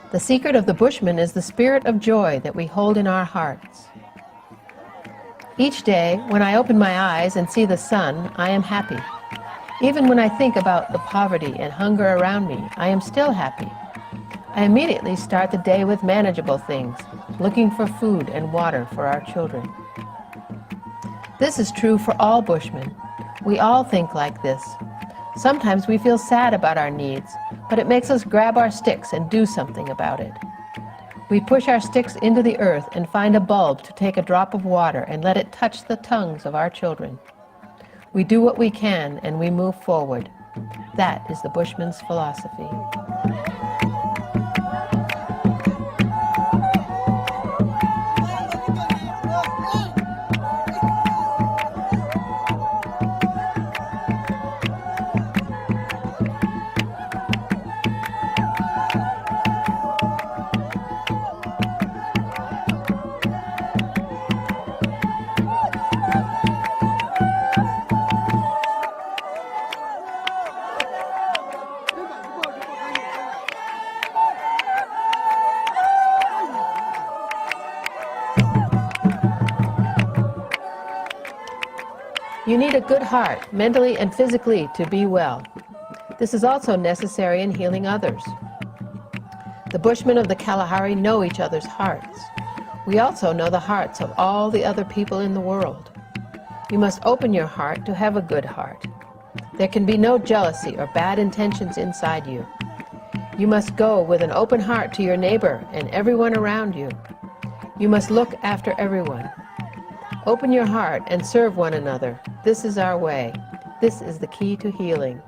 The secret of the Bushmen is the spirit of joy that we hold in our hearts. Each day, when I open my eyes and see the sun, I am happy. Even when I think about the poverty and hunger around me, I am still happy. I immediately start the day with manageable things, looking for food and water for our children. This is true for all Bushmen. We all think like this. Sometimes we feel sad about our needs, but it makes us grab our sticks and do something about it. We push our sticks into the earth and find a bulb to take a drop of water and let it touch the tongues of our children. We do what we can and we move forward. That is the Bushman's philosophy. You need a good heart, mentally and physically, to be well. This is also necessary in healing others. The Bushmen of the Kalahari know each other's hearts. We also know the hearts of all the other people in the world. You must open your heart to have a good heart. There can be no jealousy or bad intentions inside you. You must go with an open heart to your neighbor and everyone around you. You must look after everyone. Open your heart and serve one another. This is our way. This is the key to healing.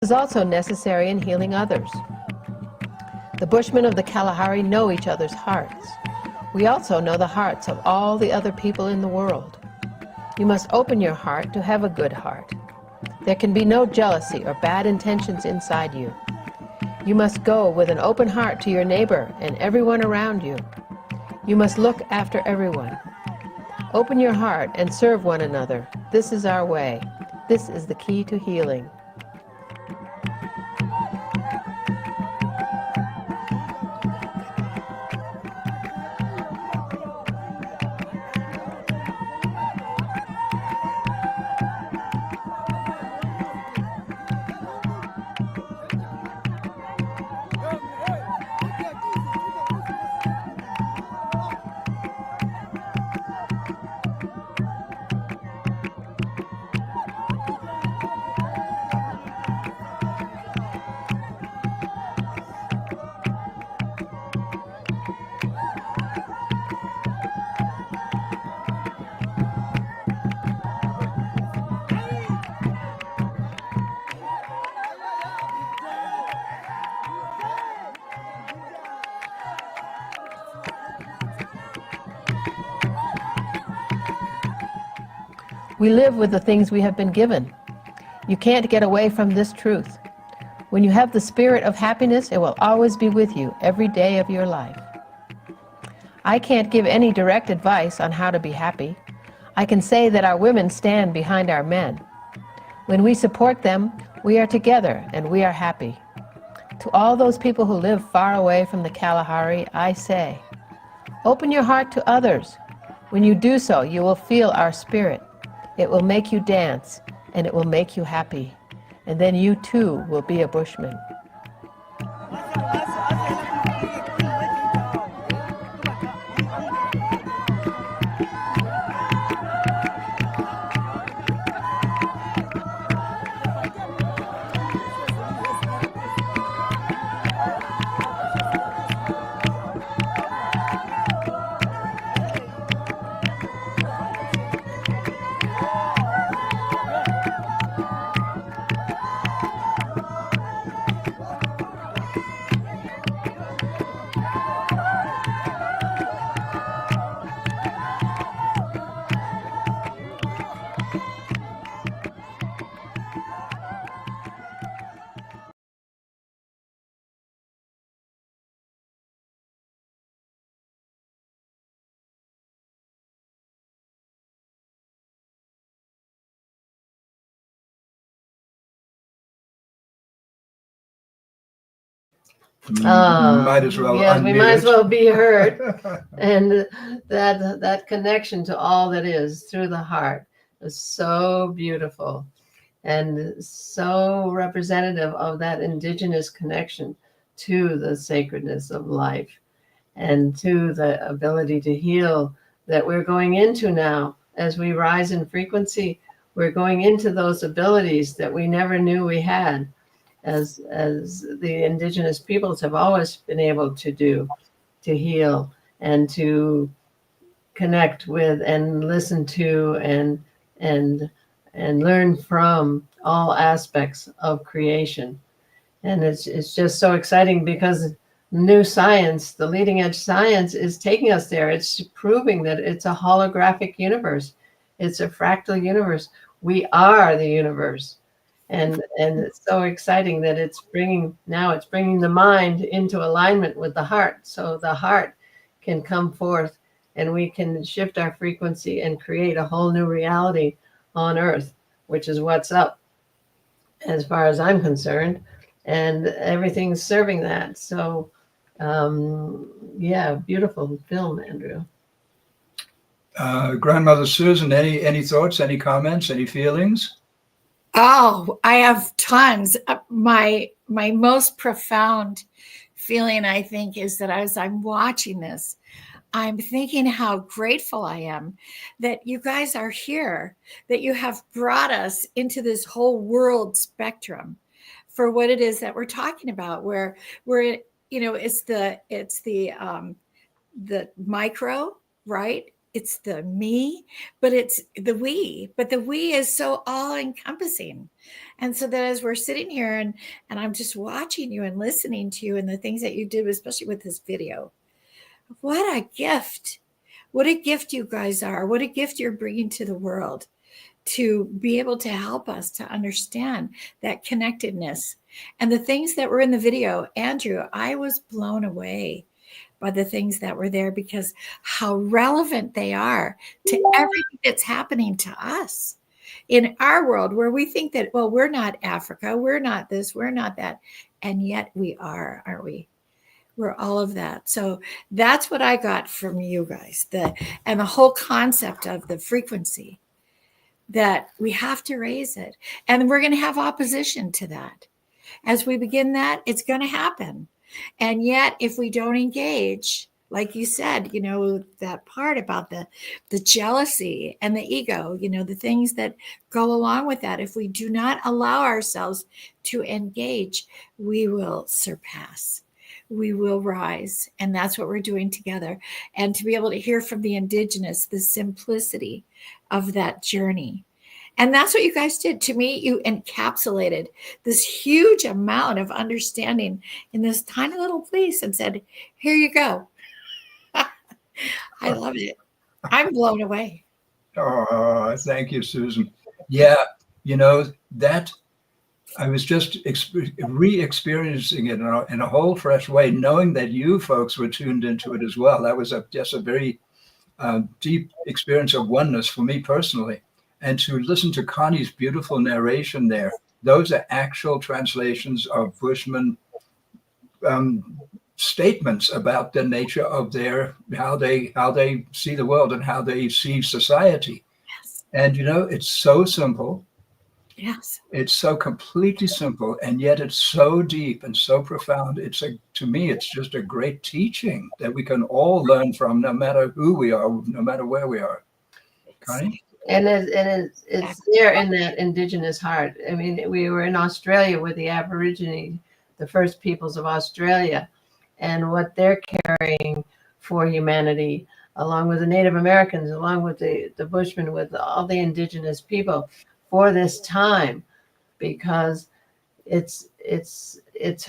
Is also necessary in healing others. The Bushmen of the Kalahari know each other's hearts. We also know the hearts of all the other people in the world. You must open your heart to have a good heart. There can be no jealousy or bad intentions inside you. You must go with an open heart to your neighbor and everyone around you. You must look after everyone. Open your heart and serve one another. This is our way. This is the key to healing. We live with the things we have been given. You can't get away from this truth. When you have the spirit of happiness, it will always be with you every day of your life. I can't give any direct advice on how to be happy. I can say that our women stand behind our men. When we support them, we are together and we are happy. To all those people who live far away from the Kalahari, I say, open your heart to others. When you do so, you will feel our spirit. It will make you dance, and it will make you happy. And then you too will be a Bushman. Might as well yes, we unmute might as it. well be heard. And that connection to all that is through the heart is so beautiful and so representative of that indigenous connection to the sacredness of life and to the ability to heal that we're going into now. As we rise in frequency, we're going into those abilities that we never knew we had, as the indigenous peoples have always been able to do, to heal and to connect with and listen to and learn from all aspects of creation. And it's just so exciting because new science, the leading edge science, is taking us there. It's proving that it's a holographic universe. It's a fractal universe. We are the universe. And it's so exciting that it's bringing the mind into alignment with the heart. So the heart can come forth and we can shift our frequency and create a whole new reality on earth, which is what's up as far as I'm concerned. And everything's serving that. So yeah, beautiful film, Andrew. Grandmother Susan, any thoughts, any comments, any feelings? Oh, I have tons. My most profound feeling, I think, is that as I'm watching this, I'm thinking how grateful I am that you guys are here, that you have brought us into this whole world spectrum for what it is that we're talking about, where we're, it's the micro, right? It's the me, but it's the we. But the we is so all encompassing. And so that as we're sitting here and I'm just watching you and listening to you and the things that you did, especially with this video, what a gift. What a gift you guys are. What a gift you're bringing to the world to be able to help us to understand that connectedness. And the things that were in the video, Andrew, I was blown away by the things that were there because how relevant they are to everything that's happening to us in our world, where we think that, well, we're not Africa, we're not this, we're not that. And yet we are, aren't we? We're all of that. So that's what I got from you guys, and the whole concept of the frequency, that we have to raise it. And we're going to have opposition to that. As we begin that, it's going to happen. And yet, if we don't engage, like you said, that part about the jealousy and the ego, the things that go along with that, if we do not allow ourselves to engage, we will surpass. We will rise. And that's what we're doing together. And to be able to hear from the Indigenous, the simplicity of that journey. And that's what you guys did. To me, you encapsulated this huge amount of understanding in this tiny little place and said, here you go. I love it. I'm blown away. Oh, thank you, Susan. Yeah, that I was just re-experiencing it in a whole fresh way, knowing that you folks were tuned into it as well. That was just a very deep experience of oneness for me personally. And to listen to Connie's beautiful narration there, those are actual translations of Bushman statements about the nature of how they see the world and how they see society. Yes. And it's so simple. Yes. It's so completely simple, and yet it's so deep and so profound. To me, it's just a great teaching that we can all learn from, no matter who we are, no matter where we are. Connie? And it's there in that Indigenous heart. I mean, we were in Australia with the Aborigine, the first peoples of Australia, and what they're carrying for humanity, along with the Native Americans, along with the Bushmen, with all the Indigenous people for this time, because it's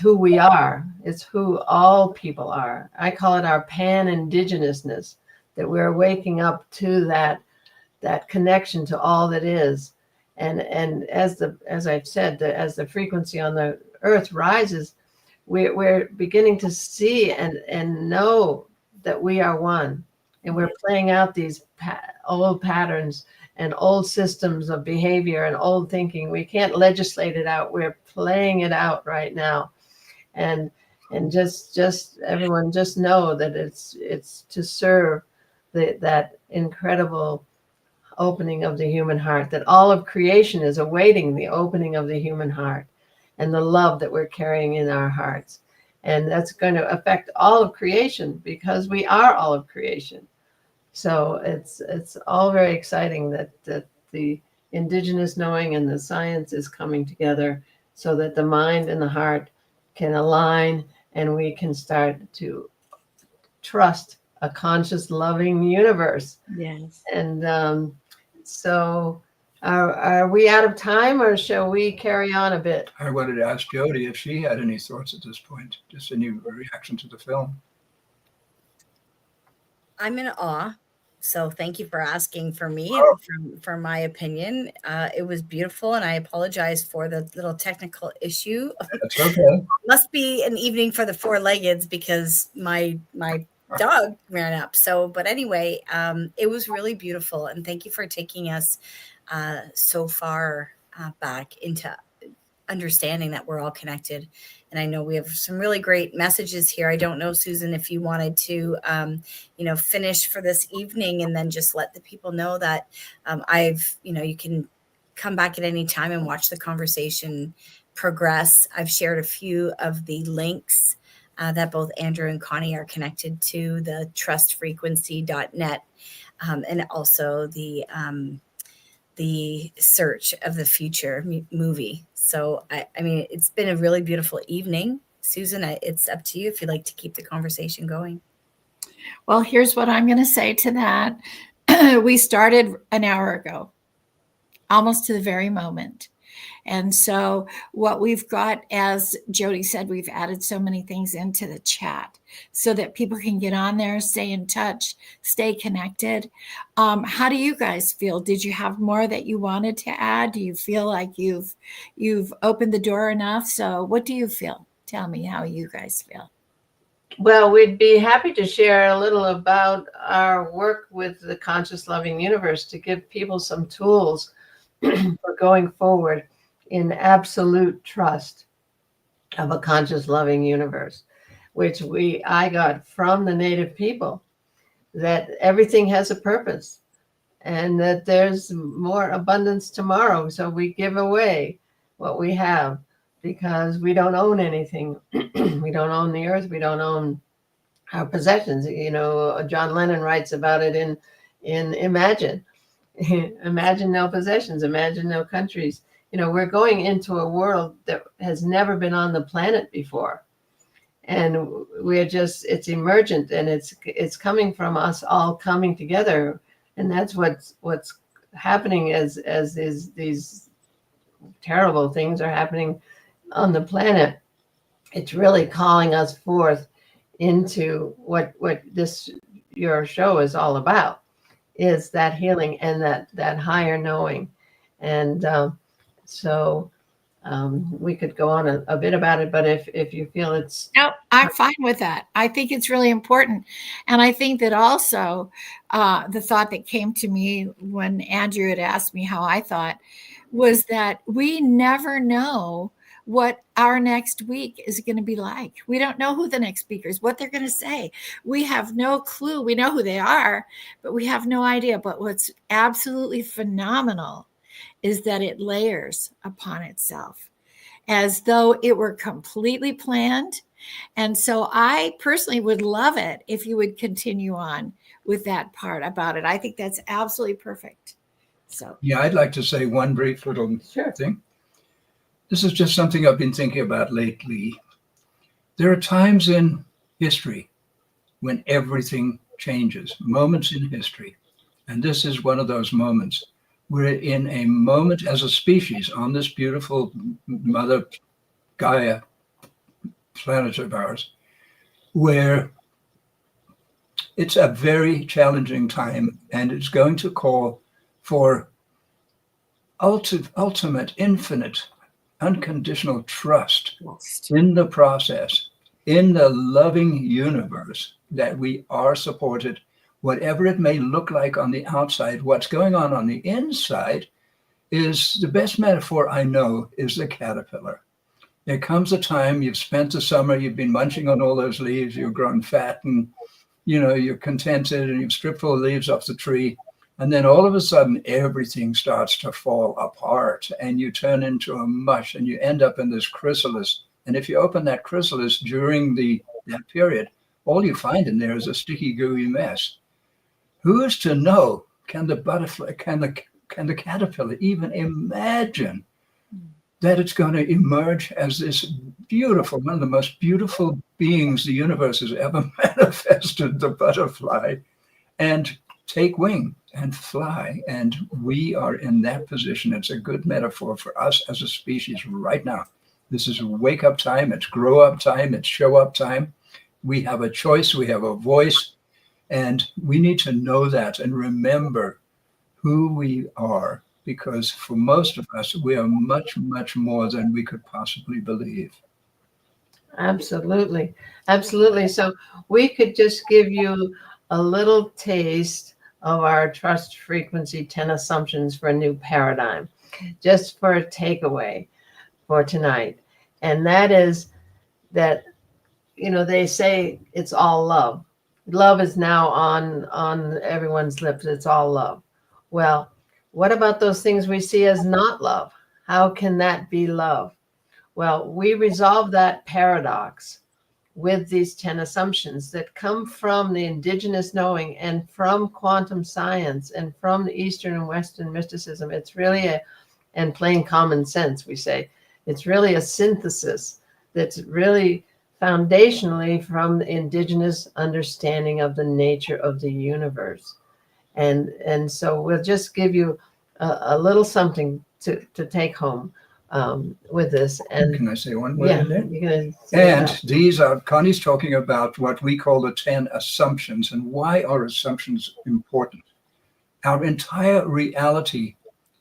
who we are. It's who all people are. I call it our pan-indigenousness, that we're waking up to that connection to all that is. And as I've said, as the frequency on the earth rises, we're beginning to see and know that we are one. And we're playing out these old patterns and old systems of behavior and old thinking. We can't legislate it out. We're playing it out right now. And just everyone just know that it's to serve that incredible opening of the human heart, that all of creation is awaiting the opening of the human heart and the love that we're carrying in our hearts. And that's going to affect all of creation, because we are all of creation. So it's all very exciting that the Indigenous knowing and the science is coming together, so that the mind and the heart can align and we can start to trust a conscious, loving universe. Yes. And so are we out of time, or shall we carry on a bit? I wanted to ask Jody if she had any thoughts at this point, just any reaction to the film. I'm in awe So thank you for asking for me, for my opinion. It was beautiful, and I apologize for the little technical issue. That's okay. Must be an evening for the four-leggeds because my dog ran up. So, but anyway, it was really beautiful, and thank you for taking us so far back into understanding that we're all connected. And I know we have some really great messages here. I don't know, Susan, if you wanted to, finish for this evening and then just let the people know that you can come back at any time and watch the conversation progress. I've shared a few of the links that both Andrew and Connie are connected to, the trustfrequency.net, and also the Search of the Future movie. So, I mean, it's been a really beautiful evening. Susan, it's up to you if you'd like to keep the conversation going. Well, here's what I'm going to say to that. We started an hour ago, almost to the very moment. And so what we've got, as Jody said, we've added so many things into the chat so that people can get on there, stay in touch, stay connected. How do you guys feel? Did you have more that you wanted to add? Do you feel like you've opened the door enough? So what do you feel? Tell me how you guys feel. Well, we'd be happy to share a little about our work with the Conscious Loving Universe to give people some tools for going forward in absolute trust of a conscious loving universe, which I got from the Native people, that everything has a purpose and that there's more abundance tomorrow. So we give away what we have because we don't own anything. We don't own the earth. We don't own our possessions. John Lennon writes about it in Imagine. Imagine no possessions, imagine no countries. We're going into a world that has never been on the planet before. And it's emergent, and it's coming from us all coming together. And that's what's happening as these terrible things are happening on the planet. It's really calling us forth into what your show is all about, is that healing and that higher knowing. And so we could go on a bit about it, but if you feel it's... No, I'm fine with that. I think it's really important. And I think that also the thought that came to me when Andrew had asked me how I thought was that we never know what our next week is going to be like. We don't know who the next speaker is, what they're going to say. We have no clue. We know who they are, but we have no idea. But what's absolutely phenomenal is that it layers upon itself as though it were completely planned. And so I personally would love it if you would continue on with that part about it. I think that's absolutely perfect. So yeah, I'd like to say one brief little thing. This is just something I've been thinking about lately. There are times in history when everything changes, moments in history. And this is one of those moments. We're in a moment as a species on this beautiful Mother Gaia planet of ours, where it's a very challenging time, and it's going to call for ultimate, infinite, unconditional trust in the process, in the loving universe, that we are supported. Whatever it may look like on the outside, what's going on the inside is the best metaphor I know is the caterpillar. There comes a time, you've spent the summer, you've been munching on all those leaves, you've grown fat and you're contented and you've stripped all the leaves off the tree. And then all of a sudden, everything starts to fall apart and you turn into a mush and you end up in this chrysalis. And if you open that chrysalis during that period, all you find in there is a sticky, gooey mess. Who is to know? Can the butterfly, can the caterpillar even imagine that it's going to emerge as this beautiful, one of the most beautiful beings the universe has ever manifested, the butterfly, and take wing and fly? And we are in that position. It's a good metaphor for us as a species right now. This is wake up time. It's grow up time. It's show up time. We have a choice. We have a voice. And we need to know that and remember who we are, because for most of us, we are much, much more than we could possibly believe. Absolutely. Absolutely. So we could just give you a little taste of our trust frequency 10 assumptions for a new paradigm, just for a takeaway for tonight. And that is that, you know, they say it's all love. Love is now on everyone's lips. It's all love. Well, what about those things we see as not love? How can that be love? Well, we resolve that paradox with these 10 assumptions that come from the indigenous knowing and from quantum science and from the Eastern and Western mysticism. It's really and plain common sense, we say, it's really a synthesis that's really foundationally from the indigenous understanding of the nature of the universe. And so we'll just give you a little something to take home with this. And can I say one word in there? You're gonna say And that. these are, Connie's talking about what we call the 10 assumptions. And why are assumptions important? Our entire reality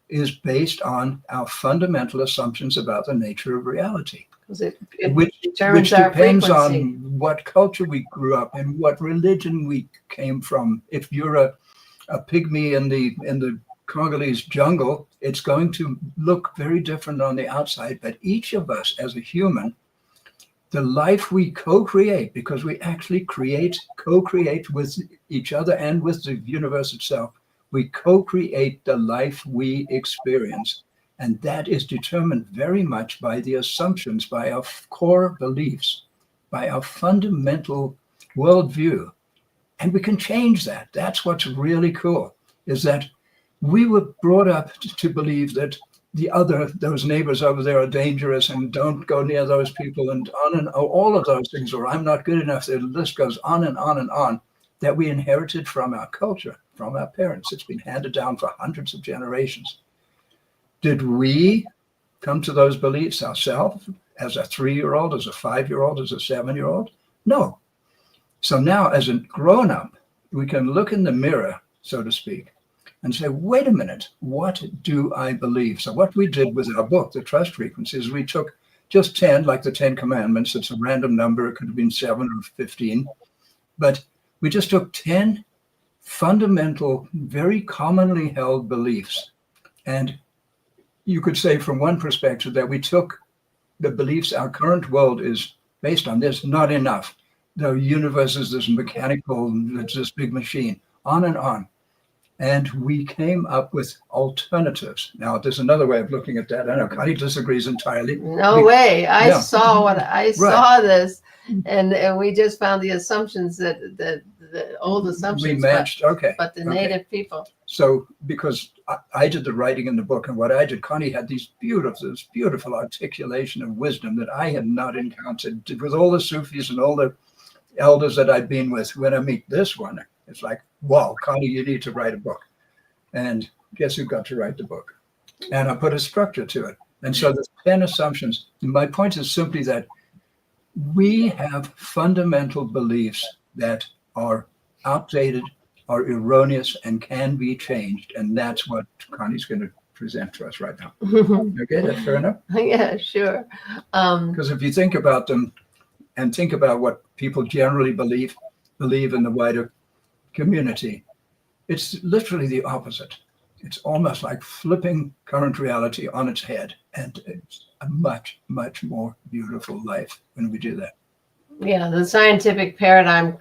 is based on our fundamental assumptions about the nature of reality, 'Cause it which determines our depends frequency. on what culture we grew up in, what religion we came from. If you're a pygmy in the Congolese jungle, it's going to look very different on the outside. But each of us as a human, the life we co-create, because we actually co-create with each other and with the universe itself, we co-create the life we experience. And that is determined very much by the assumptions, by our core beliefs, by our fundamental worldview. And we can change that. That's what's really cool, is that we were brought up to believe that those neighbors over there are dangerous and don't go near those people and on and all of those things, or I'm not good enough. The list goes on and on and on, that we inherited from our culture, from our parents. It's been handed down for hundreds of generations. Did we come to those beliefs ourselves as a 3-year-old, as a 5-year-old, as a 7-year-old? No. So now as a grown-up, we can look in the mirror, so to speak, and say, wait a minute, what do I believe? So what we did with our book, The Trust Frequencies, we took just 10, like the 10 Commandments. It's a random number. It could have been 7 or 15. But we just took 10 fundamental, very commonly held beliefs. And you could say from one perspective that we took the beliefs our current world is based on. There's not enough. The universe is this mechanical, it's this big machine, on and on. And we came up with alternatives. Now, there's another way of looking at that. I know Connie disagrees entirely. No way. I Yeah. saw this, and we just found the assumptions that the old assumptions We matched, okay. but the okay. native people. So because I did the writing in the book, and what I did, Connie had this beautiful articulation of wisdom that I had not encountered with all the Sufis and all the elders that I'd been with. When I meet this one, it's like, wow, Connie, you need to write a book. And guess who got to write the book? And I put a structure to it. And so there's 10 assumptions. My point is simply that we have fundamental beliefs that are outdated, are erroneous, and can be changed. And that's what Connie's going to present to us right now. Okay, that's fair enough? Yeah, sure. Because if you think about them and think about what people generally believe in the wider community, it's literally the opposite. It's almost like flipping current reality on its head. And it's a much, much more beautiful life when we do that. Yeah, the scientific paradigm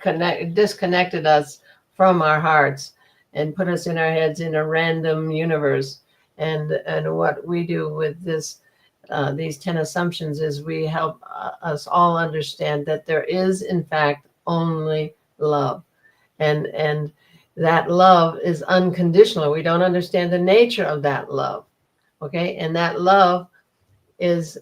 disconnected us from our hearts and put us in our heads in a random universe. And what we do with this, these 10 assumptions, is we help us all understand that there is, in fact, only love. And that love is unconditional. We don't understand the nature of that love. Okay. And that love is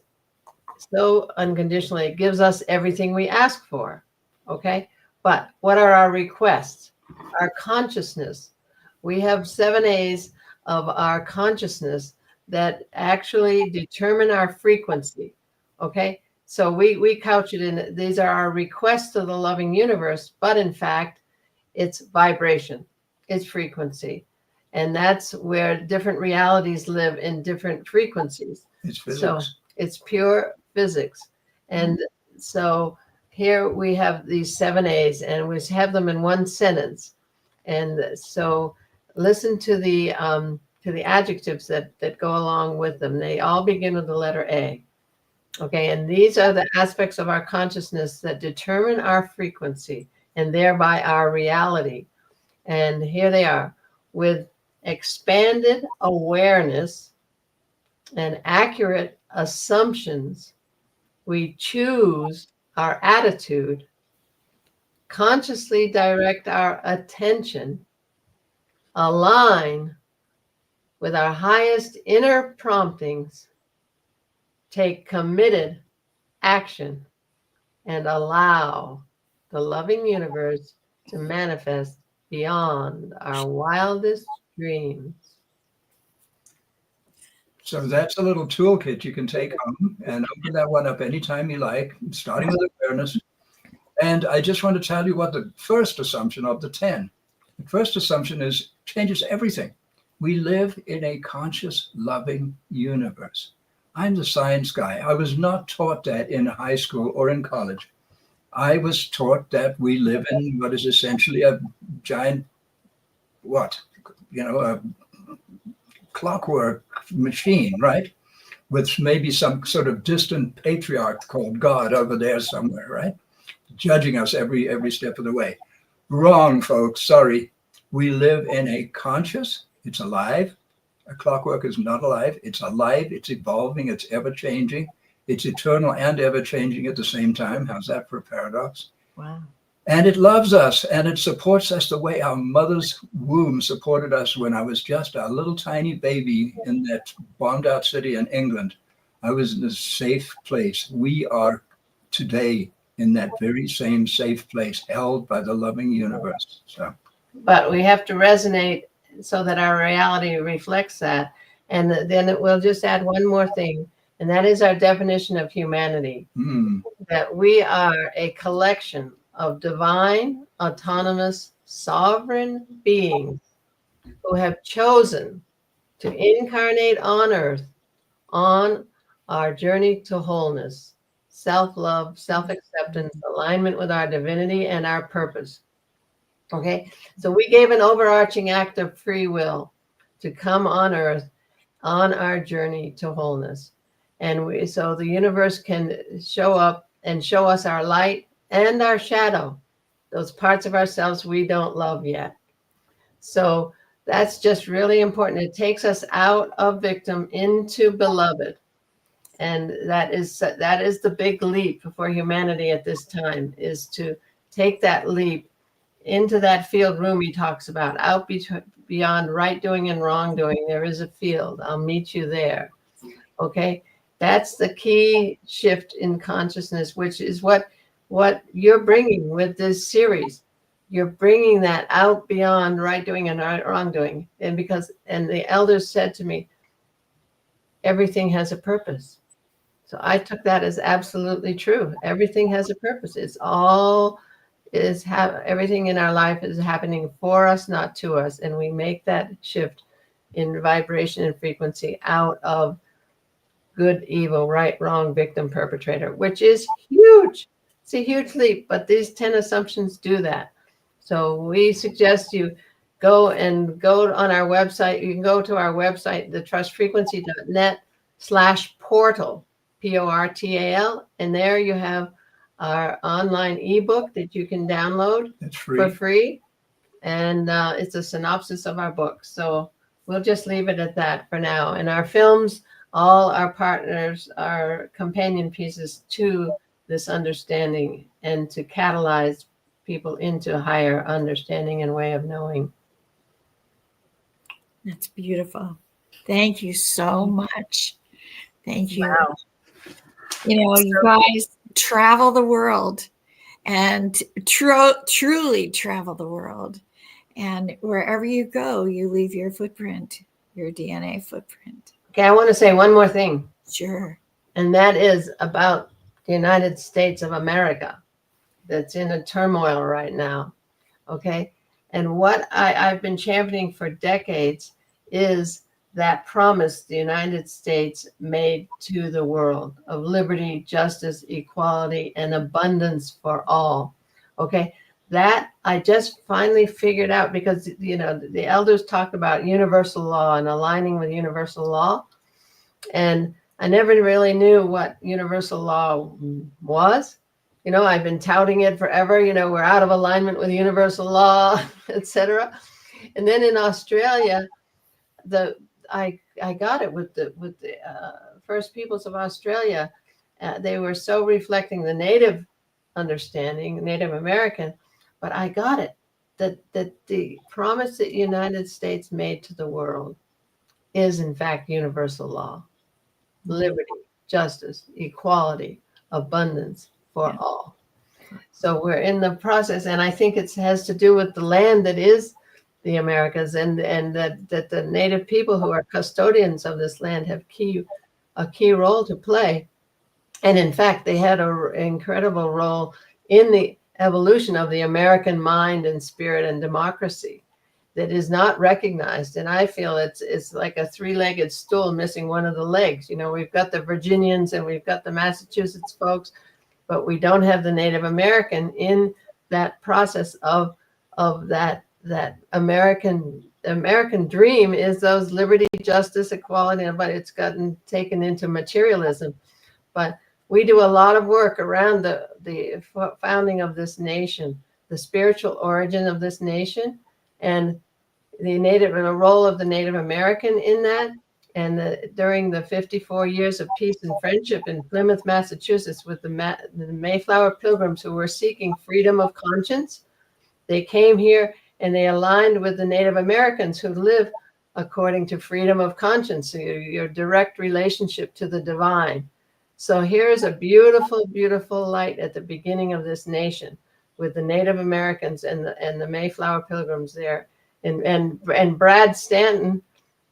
so unconditional. It gives us everything we ask for. Okay. But what are our requests? Our consciousness. We have 7 A's of our consciousness that actually determine our frequency. Okay. So we couch it in, these are our requests to the loving universe, but in fact, It's vibration, it's frequency. And that's where different realities live in different frequencies. It's physics. So it's pure physics. And so here we have these 7 A's, and we have them in one sentence. And so listen to the adjectives that go along with them. They all begin with the letter A. Okay, and these are the aspects of our consciousness that determine our frequency and thereby our reality. And here they are. With expanded awareness and accurate assumptions, we choose our attitude, consciously direct our attention, align with our highest inner promptings, take committed action, and allow the loving universe to manifest beyond our wildest dreams. So that's a little toolkit you can take home and open that one up anytime you like, starting with awareness. And I just want to tell you what the first assumption of the 10. The first assumption is changes everything. We live in a conscious, loving universe. I'm the science guy. I was not taught that in high school or in college. I was taught that we live in what is essentially a giant, a clockwork machine, right? With maybe some sort of distant patriarch called God over there somewhere, right? Judging us every step of the way. Wrong, folks. Sorry. We live in a conscious, it's alive. A clockwork is not alive. It's alive. It's evolving. It's ever changing. It's eternal and ever changing at the same time. How's that for a paradox? Wow. And it loves us, and it supports us the way our mother's womb supported us when I was just a little tiny baby in that bombed out city in England. I was in a safe place. We are today in that very same safe place, held by the loving universe. But we have to resonate so that our reality reflects that. And then we'll just add one more thing, and that is our definition of humanity. That we are a collection of divine, autonomous, sovereign beings who have chosen to incarnate on earth on our journey to wholeness, self-love, self-acceptance, alignment with our divinity and our purpose. Okay, so we gave an overarching act of free will to come on earth on our journey to wholeness. And so the universe can show up and show us our light and our shadow, those parts of ourselves we don't love yet. So that's just really important. It takes us out of victim into beloved. And that is the big leap for humanity at this time, is to take that leap into that field Rumi talks about, out beyond right doing and wrong doing. There is a field. I'll meet you there. Okay, that's the key shift in consciousness, which is what you're bringing with this series. You're bringing that out beyond right doing and wrong doing. And the elders said to me, everything has a purpose. So I took that as absolutely true. Everything has a purpose. Everything in our life is happening for us, not to us. And we make that shift in vibration and frequency out of good, evil, right, wrong, victim, perpetrator, which is huge. It's a huge leap, but these 10 assumptions do that. So we suggest you go on our website. You can go to our website, thetrustfrequency.net/portal, PORTAL, and there you have our online ebook that you can download for free. And it's a synopsis of our book. So we'll just leave it at that for now. And our films, all our partners are companion pieces to this understanding and to catalyze people into higher understanding and way of knowing. That's beautiful. Thank you so much. Thank you. Wow. You guys travel the world and truly travel the world. And wherever you go, you leave your footprint, your DNA footprint. Okay, I want to say one more thing. Sure. And that is about the United States of America that's in a turmoil right now. Okay. And what I've been championing for decades is that promise the United States made to the world of liberty, justice, equality, and abundance for all. Okay, that I just finally figured out, because, you know, the elders talk about universal law and aligning with universal law. And I never really knew what universal law was. You know, I've been touting it forever. You know, we're out of alignment with universal law, etc. And then in Australia, I got it with the First Peoples of Australia. They were so reflecting the Native understanding, Native American, but I got it that the promise that the United States made to the world is in fact universal law, liberty, justice, equality, abundance for all. So we're in the process, and I think it has to do with the land that is the Americas, and that the Native people who are custodians of this land have a key role to play. And in fact, they had an incredible role in the evolution of the American mind and spirit and democracy that is not recognized. And I feel it's like a three-legged stool missing one of the legs. You know, we've got the Virginians and we've got the Massachusetts folks, but we don't have the Native American in that process of that American dream is those liberty, justice, equality, but it's gotten taken into materialism. But we do a lot of work around the founding of this nation, the spiritual origin of this nation, and the role of the Native American in that. And during the 54 years of peace and friendship in Plymouth, Massachusetts, with the Mayflower Pilgrims who were seeking freedom of conscience, they came here and they aligned with the Native Americans who live according to freedom of conscience, so your direct relationship to the divine. So here's a beautiful, beautiful light at the beginning of this nation with the Native Americans and the Mayflower Pilgrims there. And Brad Stanton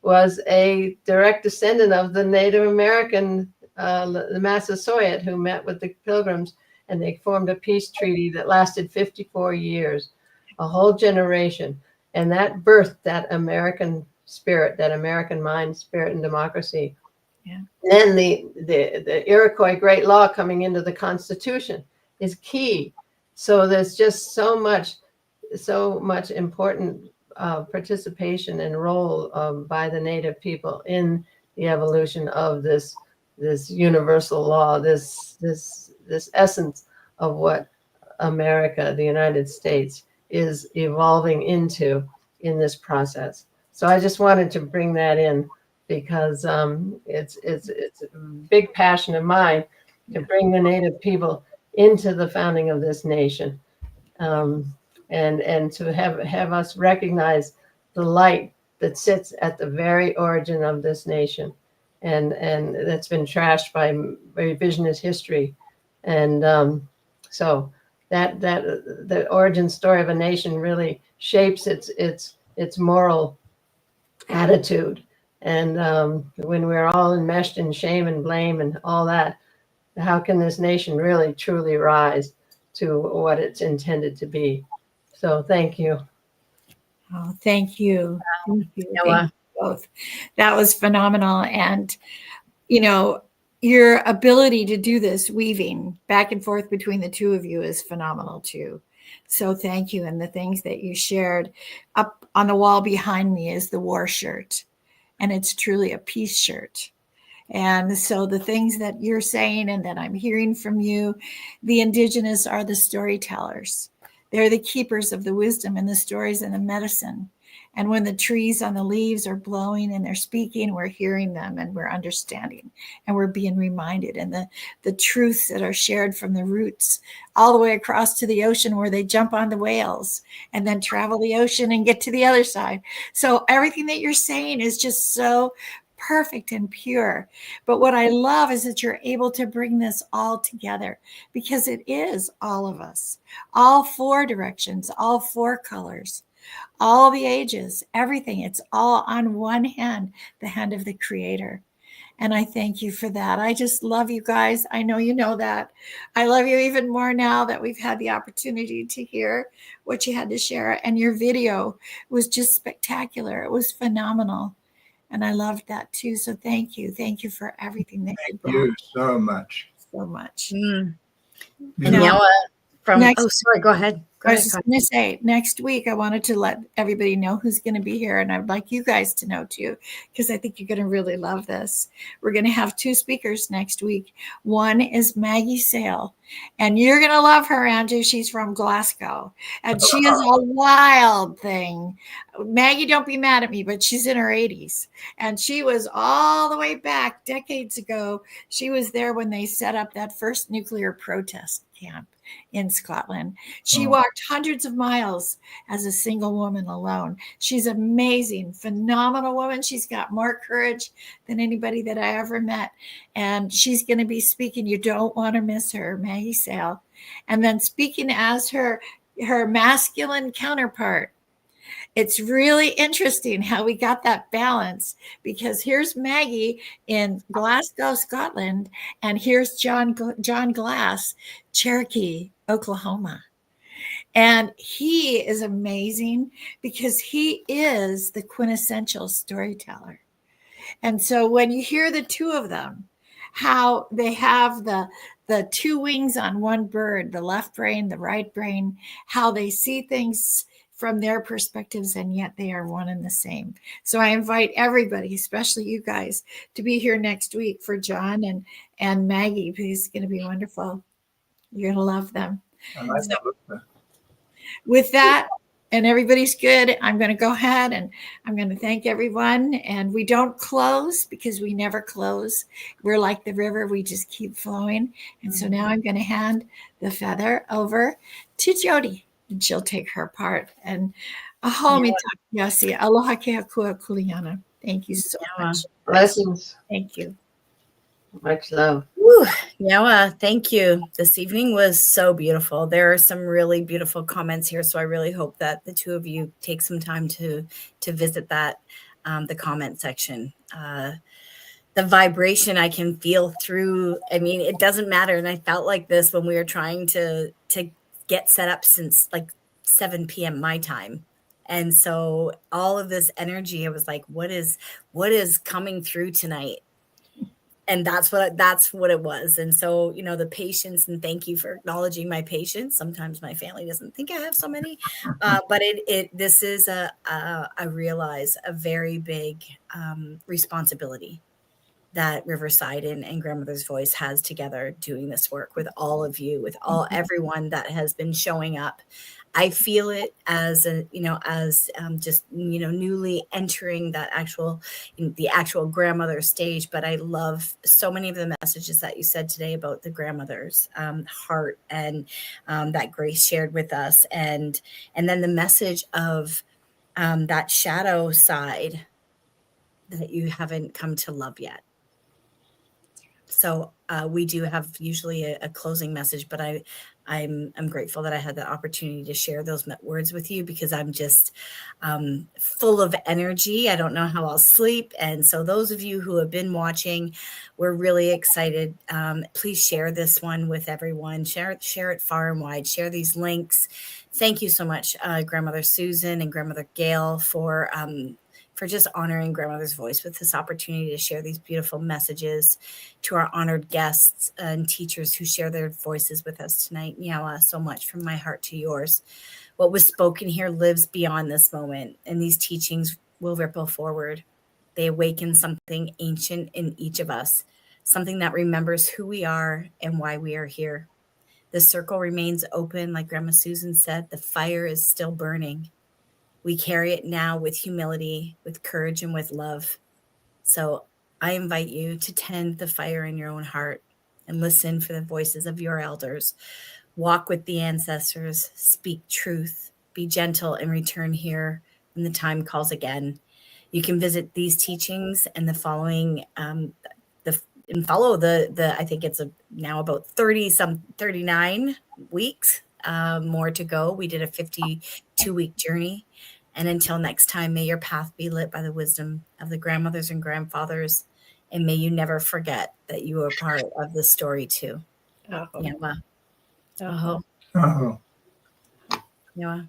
was a direct descendant of the Native American, the Massasoit, who met with the Pilgrims, and they formed a peace treaty that lasted 54 years, a whole generation. And that birthed that American spirit, that American mind, spirit, and democracy. Yeah. Then the Iroquois Great Law coming into the Constitution is key. So there's just so much important participation and role by the Native people in the evolution of this universal law, this essence of what America, the United States, is evolving into in this process. So I just wanted to bring that in, because it's a big passion of mine to bring the Native people into the founding of this nation, and to have us recognize the light that sits at the very origin of this nation, and that's been trashed by revisionist history, and so that the origin story of a nation really shapes its moral attitude. And when we're all enmeshed in shame and blame and all that, how can this nation really truly rise to what it's intended to be? So thank you. Oh, thank you. Thank you. Noah. Thank you both. That was phenomenal. And, you know, your ability to do this weaving back and forth between the two of you is phenomenal too. So thank you. And the things that you shared. Up on the wall behind me is the war shirt. And it's truly a peace shirt. And so the things that you're saying and that I'm hearing from you, the Indigenous are the storytellers. They're the keepers of the wisdom and the stories and the medicine. And when the trees on the leaves are blowing and they're speaking, we're hearing them and we're understanding and we're being reminded. And the truths that are shared from the roots all the way across to the ocean, where they jump on the whales and then travel the ocean and get to the other side. So everything that you're saying is just so perfect and pure. But what I love is that you're able to bring this all together, because it is all of us, all four directions, all four colors, all the ages, everything. It's all on one hand, the hand of the Creator. And I thank you for that. I just love you guys. I know you know that. I love you even more now that we've had the opportunity to hear what you had to share. And your video was just spectacular. It was phenomenal. And I loved that too. So thank you. Thank you for everything that you Thank brought. you so much. So much. And Now, Nyawa from, next- oh, sorry, go ahead. Go I ahead, was just Connie. going to say, next week, I wanted to let everybody know who's going to be here. And I'd like you guys to know too, because I think you're going to really love this. We're going to have 2 speakers next week. One is Maggie Sale, and you're going to love her, Andrew. She's from Glasgow, and she is a wild thing. Maggie, don't be mad at me, but she's in her 80s, and she was all the way back decades ago. She was there when they set up that first nuclear protest camp in Scotland. She walked hundreds of miles as a single woman alone. She's amazing, phenomenal woman. She's got more courage than anybody that I ever met. And she's going to be speaking. You don't want to miss her, Maggie Sale. And then speaking as her masculine counterpart. It's really interesting how we got that balance, because here's Maggie in Glasgow, Scotland, and here's John Glass, Cherokee, Oklahoma. And he is amazing because he is the quintessential storyteller. And so when you hear the two of them, how they have the 2 wings on one bird, the left brain, the right brain, how they see things from their perspectives, and yet they are one and the same. So I invite everybody, especially you guys, to be here next week for John and Maggie, because it's going to be wonderful. You're going to love them. I like that. With that, and everybody's good, I'm going to go ahead and I'm going to thank everyone. And we don't close because we never close. We're like the river. We just keep flowing. And so now I'm going to hand the feather over to Jody, and she'll take her part. And ahomi takiasi, aloha ke akua kuliana. Thank you so much. Blessings. Thank you. Much love. Woo. Nyawa, thank you. This evening was so beautiful. There are some really beautiful comments here, so I really hope that the 2 of you take some time to visit that, the comment section. The vibration I can feel through. I mean, it doesn't matter. And I felt like this when we were trying to get set up since like 7 p.m. my time. And so all of this energy, I was like, what is coming through tonight? And that's what it was. And so, the patience, and thank you for acknowledging my patience. Sometimes my family doesn't think I have so many, but this is I realize a very big responsibility that Riverside and Grandmother's Voice has together doing this work with all of you, with everyone that has been showing up. I feel it as newly entering the actual grandmother stage. But I love so many of the messages that you said today about the grandmother's heart, and that Grace shared with us, and then the message of that shadow side that you haven't come to love yet. So we do have usually a closing message, but I'm grateful that I had the opportunity to share those words with you, because I'm just full of energy. I don't know how I'll sleep. And so those of you who have been watching, we're really excited. Please share this one with everyone. Share it far and wide. Share these links. Thank you so much, Grandmother Susan and Grandmother Gail, for just honoring Grandmother's Voice with this opportunity to share these beautiful messages, to our honored guests and teachers who share their voices with us tonight. Nyawa, so much from my heart to yours. What was spoken here lives beyond this moment, and these teachings will ripple forward. They awaken something ancient in each of us, something that remembers who we are and why we are here. The circle remains open, like Grandma Susan said. The fire is still burning. We carry it now with humility, with courage, and with love. So I invite you to tend the fire in your own heart and listen for the voices of your elders. Walk with the ancestors, speak truth, be gentle, and return here when the time calls again. You can visit these teachings and the following, follow the I think it's now about 39 weeks, more to go. We did a 52-week journey. And until next time, may your path be lit by the wisdom of the grandmothers and grandfathers And may you never forget that you are part of the story too. Oh. Yawa. Oh. Oh, Yawa.